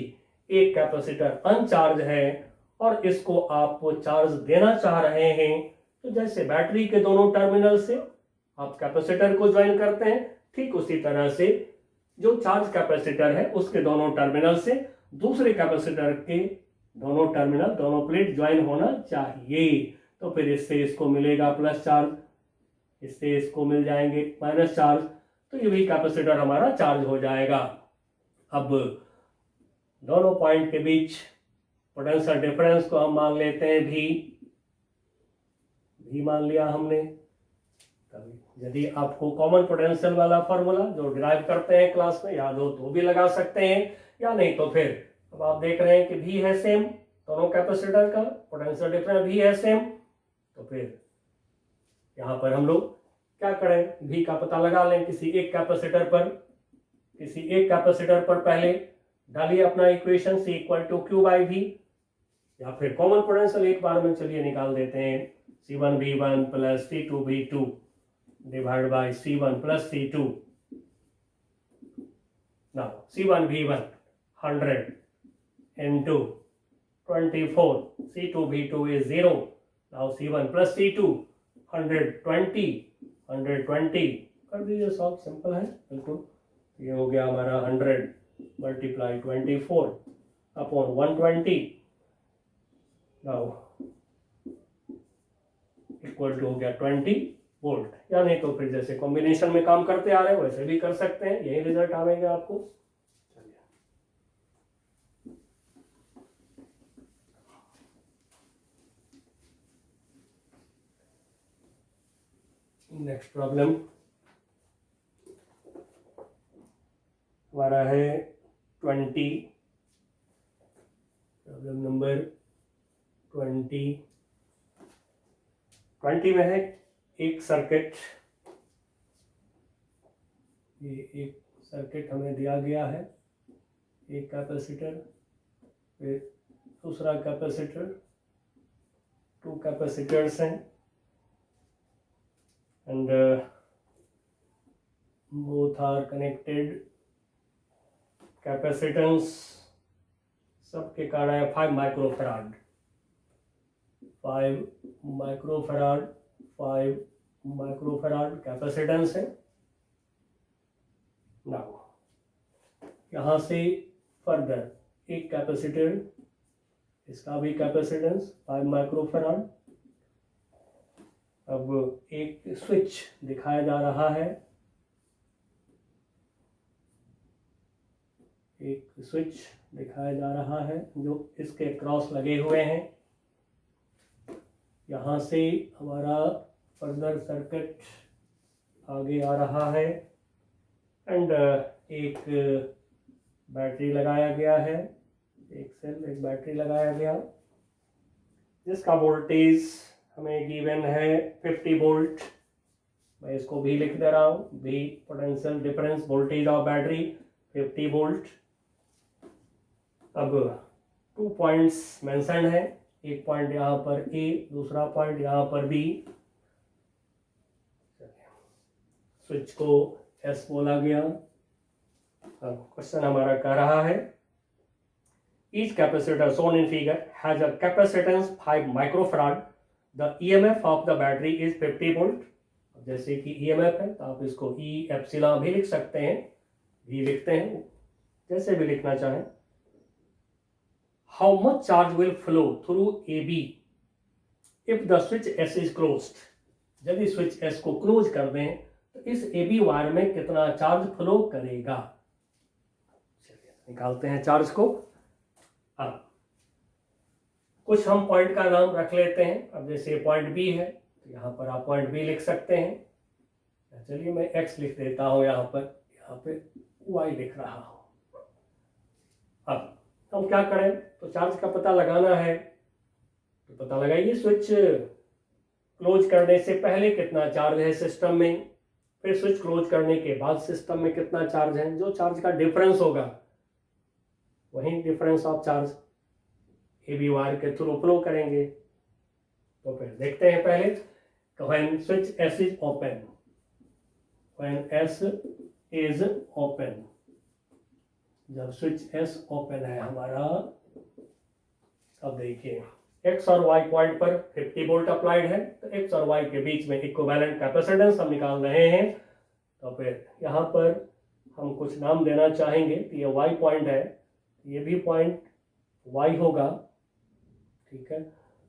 एक कैपेसिटर अनचार्ज है और इसको आप चार्ज देना चाह रहे हैं, तो जैसे बैटरी के दोनों टर्मिनल से आप कैपेसिटर को ज्वाइन करते हैं, ठीक उसी तरह से जो चार्ज कैपेसिटर है उसके दोनों टर्मिनल से दूसरे कैपेसिटर के दोनों टर्मिनल, दोनों प्लेट ज्वाइन होना चाहिए। तो फिर इससे इसको मिलेगा प्लस चार्ज, इससे इसको मिल जाएंगे माइनस चार्ज, तो ये भी कैपेसिटर हमारा चार्ज हो जाएगा। अब दोनों पॉइंट के बीच पोटेंशियल डिफरेंस को हम मान लेते हैं भी मान लिया हमने। यदि आपको कॉमन पोटेंशियल वाला फॉर्मूला जो डिराइव करते हैं क्लास में याद हो तो भी लगा सकते हैं, या नहीं तो फिर अब आप देख रहे हैं कि भी है सेम, दोनों कैपेसिटर का पोटेंशियल डिफरेंस भी है सेम, तो फिर यहाँ पर हम लोग क्या करें, भी का पता लगा लें किसी एक कैपेसिटर पर पहले डालिए अपना equation C equal to Q by V, या फिर कॉमन पोटेंशियल एक बार में चलिए निकाल देते हैं, C1 V1 plus C2 V2 divide by C1 plus C2। Now C1 V1 100 into 24, C2 V2 is 0, now C1 plus C2 120 कर दीजिए सॉल्व, सिंपल है बिल्कुल। ये हो गया हमारा 100 multiply 24 upon 120, now equal to हो गया 20 वोल्ट। या नहीं तो फिर जैसे कॉम्बिनेशन में काम करते आ रहे हैं वैसे भी कर सकते हैं, यही रिजल्ट आएगा आपको। नेक्स्ट प्रॉब्लम हमारा है 20, प्रॉब्लम नंबर 20 में है एक सर्किट, ये एक सर्किट हमें दिया गया है, एक कैपेसिटर, फिर दूसरा कैपेसिटर, 2 कैपेसिटर्स हैं, and both are connected, capacitance सबके कारण है 5 माइक्रोफैराड, 5 माइक्रोफैराड कैपेसिटेंस है। नाउ यहाँ से फर्दर एक कैपेसिटर, इसका भी कैपेसिटेंस 5 माइक्रोफैराड। अब एक स्विच दिखाया जा रहा है, एक स्विच दिखाया जा रहा है जो इसके क्रॉस लगे हुए हैं। यहाँ से हमारा फर्दर सर्किट आगे आ रहा है एंड एक बैटरी लगाया गया है, एक सेल, एक बैटरी लगाया गया जिसका वोल्टेज हमें गिवन है 50 वोल्ट। मैं इसको भी लिख दे रहा हूँ, भी potential difference voltage of battery 50 volt. अब 2 पॉइंट्स मेंशन है, एक पॉइंट यहाँ पर A, दूसरा पॉइंट यहाँ पर B। स्विच को S बोला गया। अब क्वेश्चन हमारा कह रहा है each capacitor shown in figure has a capacitance 5 microfarad, the EMF of the battery is 50 volt। जैसे कि EMF है तो आप इसको E एप्सिलॉन भी लिख सकते हैं, भी लिखते हैं, जैसे भी लिखना चाहें। How much charge will flow through AB if the switch S is closed? यदि स्विच S को क्लोज कर दें तो इस AB वायर में कितना चार्ज फ्लो करेगा। चलिए निकालते हैं चार्ज को। अब कुछ हम पॉइंट का नाम रख लेते हैं। अब जैसे पॉइंट B है तो यहाँ पर आप पॉइंट B लिख सकते हैं। चलिए मैं X लिख देता हूँ, यहाँ पे Y लिख रहा हूँ। अब हम क्या करें, तो चार्ज का पता लगाना है तो पता लगाइए स्विच क्लोज करने से पहले कितना चार्ज है सिस्टम में, फिर स्विच क्लोज करने के बाद सिस्टम में कितना चार्ज है। जो चार्ज का डिफरेंस होगा वही difference of charge. A B wire के थ्रू फ्लो करेंगे। तो फिर देखते हैं पहले, when switch S is open, when S is open, जब स्विच एस ओपन है हमारा, अब देखिए एक्स और वाई पॉइंट पर 50 वोल्ट अप्लाइड है, तो एक्स और वाई के बीच में इक्विवेलेंट कैपेसिटेंस हम निकाल रहे हैं। तो फिर यहाँ पर हम कुछ नाम देना चाहेंगे, तो ये वाई पॉइंट है, ये भी पॉइंट वाई होगा, ठीक है।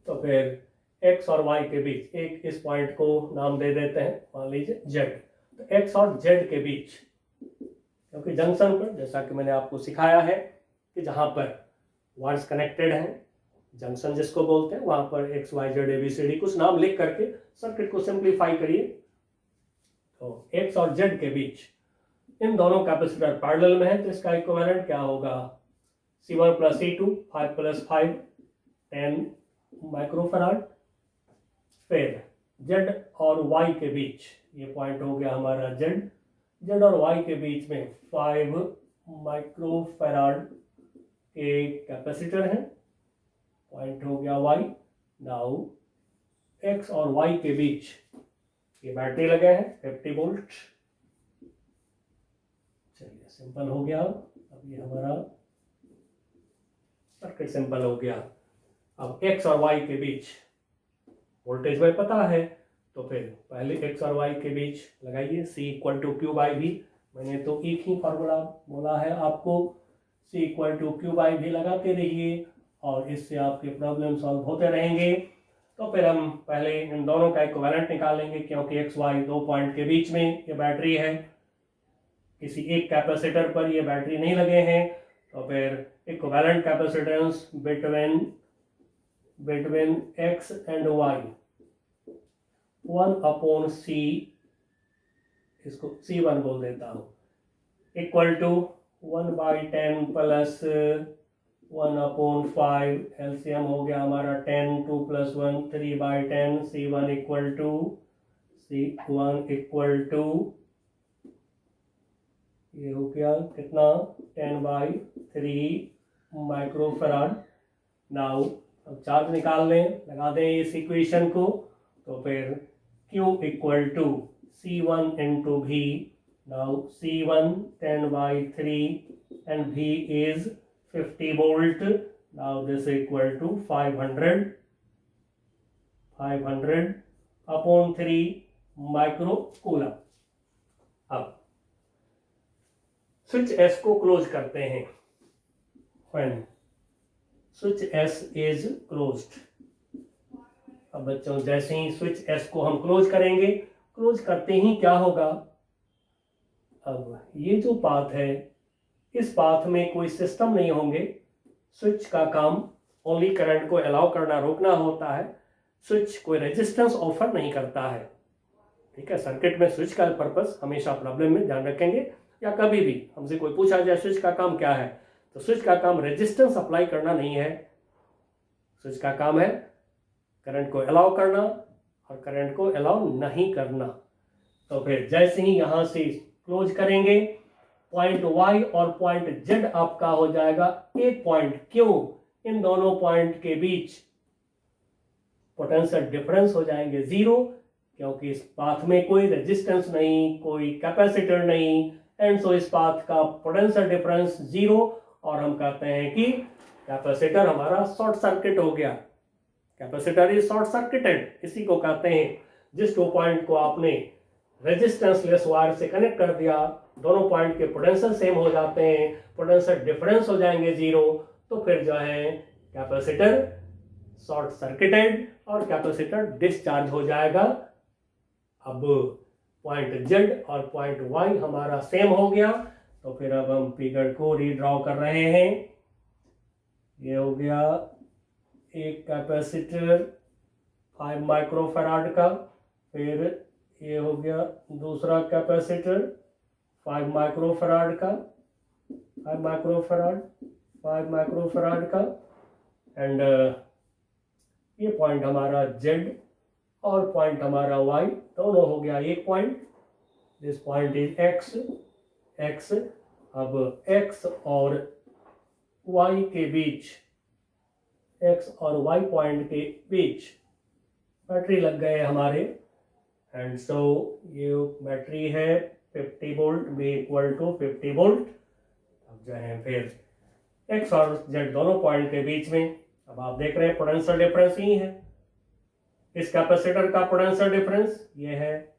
तो फिर एक्स और वाई के बीच एक इस पॉइंट को नाम दे देते हैं, मान लीजिए जेड। तो एक्स और जेड के बीच, क्योंकि जंक्शन पर जैसा कि मैंने आपको सिखाया है कि जहाँ पर वायर्स कनेक्टेड हैं, जंक्शन जिसको बोलते हैं, वहां पर एक्स वाई जेड एबीसीडी कुछ नाम लिख करके सर्किट को सिंप्लीफाई करिए। तो एक्स और जेड के बीच इन दोनों कैपेसिटर पैरेलल में है, तो इसका इक्विवेलेंट क्या होगा, C1 plus C2, 5 plus 5 10 microfarad. फिर जेड और वाई के बीच, ये पॉइंट हो गया हमारा जेड, जेड और वाई के बीच में 5 माइक्रोफैराड के कैपेसिटर हैं, पॉइंट हो गया वाई। नाउ एक्स और वाई के बीच ये बैटरी लगे हैं 50 वोल्ट। चलिए सिंपल हो गया, अब ये हमारा सर्किट सिंपल हो गया। अब एक्स और वाई के बीच वोल्टेज में पता है, तो फिर पहले एक्स और वाई के बीच लगाइए C equal to Q by V. मैंने तो एक ही फॉर्मूला बोला है आपको, C equal to Q by V लगाते रहिए और इससे आपके प्रॉब्लम सॉल्व होते रहेंगे। तो फिर हम पहले इन दोनों का इक्विवेलेंट निकालेंगे, क्योंकि एक्स वाई दो पॉइंट के बीच में ये बैटरी है, किसी एक कैपेसिटर पर ये बैटरी नहीं लगे हैं। तो फिर equivalent capacitance between X and Y 1/C, इसको C1 बोल देता हूँ, इक्वल टू 1/10 प्लस 1/5, एलसीएम हो गया हमारा 10, 2 + 1 3/10, C1 इक्वल टू ये हो गया कितना 10/3 माइक्रोफैराड। नाउ अब चार्ज निकाल लें, लगा दें इस इक्वेशन को। तो फिर Q equal to C1 into V। Now C1 10/3 and V is 50 volt. Now this equal to 500 upon 3 microcoulomb. अब स्विच S को क्लोज करते हैं। When switch S is closed, अब बच्चों जैसे ही स्विच S को हम क्लोज करेंगे, क्लोज करते ही क्या होगा, अब ये जो पाथ है, इस पाथ में कोई सिस्टम नहीं होंगे। स्विच का काम ओनली करंट को अलाउ करना, रोकना होता है। स्विच कोई रेजिस्टेंस ऑफर नहीं करता है, ठीक है। सर्किट में स्विच का पर्पस हमेशा प्रॉब्लम में ध्यान रखेंगे, या कभी भी हमसे कोई पूछा जाए स्विच का काम क्या है, तो स्विच का काम रेजिस्टेंस अप्लाई करना नहीं है। स्विच का काम है करंट को अलाउ करना और करंट को अलाउ नहीं करना। तो फिर जैसे ही यहां से क्लोज करेंगे, पॉइंट Y और पॉइंट Z आपका हो जाएगा एक पॉइंट। क्यों, इन दोनों पॉइंट के बीच पोटेंशियल डिफरेंस हो जाएंगे 0, क्योंकि इस पाथ में कोई रेजिस्टेंस नहीं, कोई कैपेसिटर नहीं, एंड सो इस पाथ का पोटेंशियल डिफरेंस 0। और हम कहते हैं कि कैपेसिटर हमारा शॉर्ट सर्किट हो गया, कैपेसिटर इज शॉर्ट सर्किटेड। इसी को कहते हैं, जिस दो पॉइंट को आपने रेजिस्टेंस लेस वायर से कनेक्ट कर दिया, दोनों पॉइंट के पोटेंशियल सेम हो जाते हैं, पोटेंशियल डिफरेंस हो जाएंगे 0, तो फिर जो है कैपेसिटर शॉर्ट सर्किटेड और कैपेसिटर डिस्चार्ज हो जाएगा। अब पॉइंट Z और पॉइंट Y हमारा सेम हो गया, तो फिर अब हम फिगर को रीड्रॉ कर रहे हैं। ये हो गया एक कैपेसिटर 5 माइक्रोफैराड का, फिर ये हो गया दूसरा कैपेसिटर 5 माइक्रोफैराड का, 5 माइक्रोफैराड का, एंड ये पॉइंट हमारा Z और पॉइंट हमारा Y, दोनों हो गया एक point. This point is X। अब X और Y के बीच, एक्स और वाई पॉइंट के बीच बैटरी लग गए हमारे, एंड सो ये बैटरी है 50 volt, B equal to 50 volt. अब जो है फिर एक्स और जेड दोनों पॉइंट के बीच में, अब आप देख रहे हैं पोटेंशियल डिफरेंस ही है। इस कैपेसिटर का पोटेंशियल डिफरेंस ये है,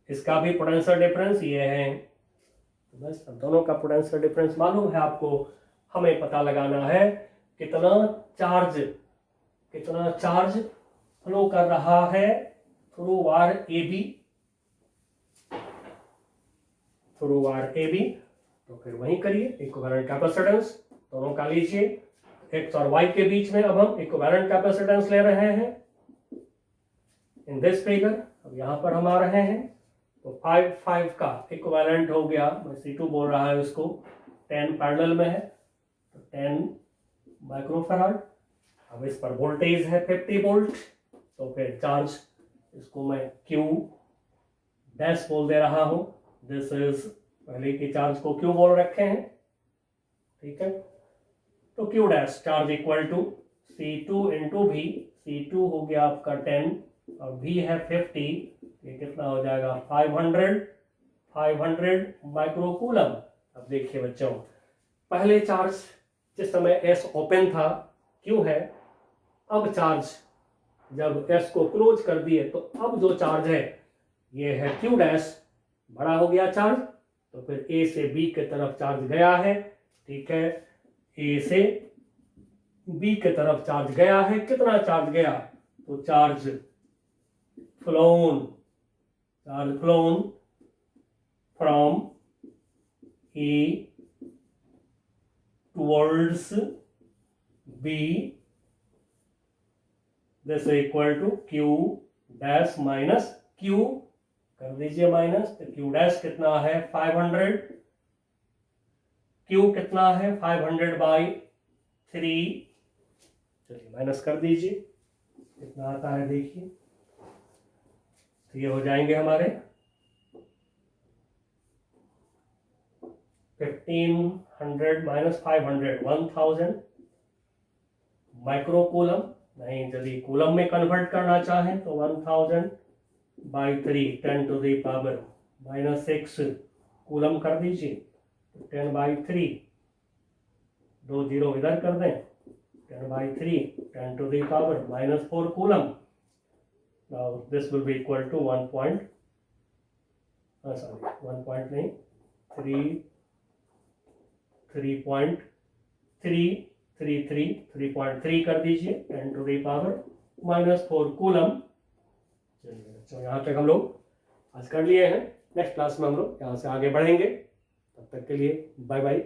इसका भी पोटेंशियल डिफरेंस ये है। तो बस अब दोनों का पोटेंशियल डिफरेंस मालूम है आपको। हमें पता लगाना है कितना चार्ज फ्लो कर रहा है थ्रू वायर ए बी। तो फिर वहीं करिए, इक्विवेलेंट कैपेसिटेंस दोनों का लीजिए। एक्स और वाई के बीच में अब हम इक्विवेलेंट कैपेसिटेंस ले रहे हैं इन दिस फिगर। अब यहां पर हम आ रहे हैं तो 5 का इक्विवेलेंट हो गया, मैं C2 बोल रहा है उसको, 10 पैरेलल में है तो 10 माइक्रोफैराड। अब इस पर वोल्टेज है 50 वोल्ट, तो फिर चार्ज इसको मैं Q डैश बोल दे रहा हूं। दिस इज, पहले की चार्ज को Q बोल रखे हैं, ठीक है। तो Q dash charge equal to C2 into V। C2 हो गया आपका 10 और V है 50, ये कितना हो जाएगा 500 माइक्रोकूलम। अब देखिए बच्चों, पहले चार्ज जिस समय S ओपन था Q है, अब चार्ज जब S को क्लोज कर दिए तो अब जो चार्ज है ये है Q डैश, बड़ा हो गया चार्ज। तो फिर A से B की तरफ चार्ज गया है, ठीक है। A से B की तरफ चार्ज गया है, कितना चार्ज गया, तो charge flown from A towards B, this equal to Q dash minus Q, कर दीजिए माइनस। तो Q डैश कितना है 500, Q कितना है 500 बाई 3, चलिए माइनस कर दीजिए, कितना आता है देखिए। तो ये हो जाएंगे हमारे 1500 माइनस 500, 1000 माइक्रोकूलम। नहीं, यदि कूलम में कन्वर्ट करना चाहें तो 1000 by 3, 10 to the power minus 6 coulomb कर दीजिए। तो 10 बाई 3, 2 जीरो इधर कर दें, 10 by 3, 10 to the power minus 4 coulomb. Now this will be equal to 1 point, sorry 1 point नहीं, 3.3 कर दीजिए, 10 to the power minus 4 coulomb. चलिए बच्चों, यहाँ तक हम लोग आज कर लिए हैं। नेक्स्ट क्लास में हम लोग यहाँ से आगे बढ़ेंगे। तब तक के लिए बाय बाय।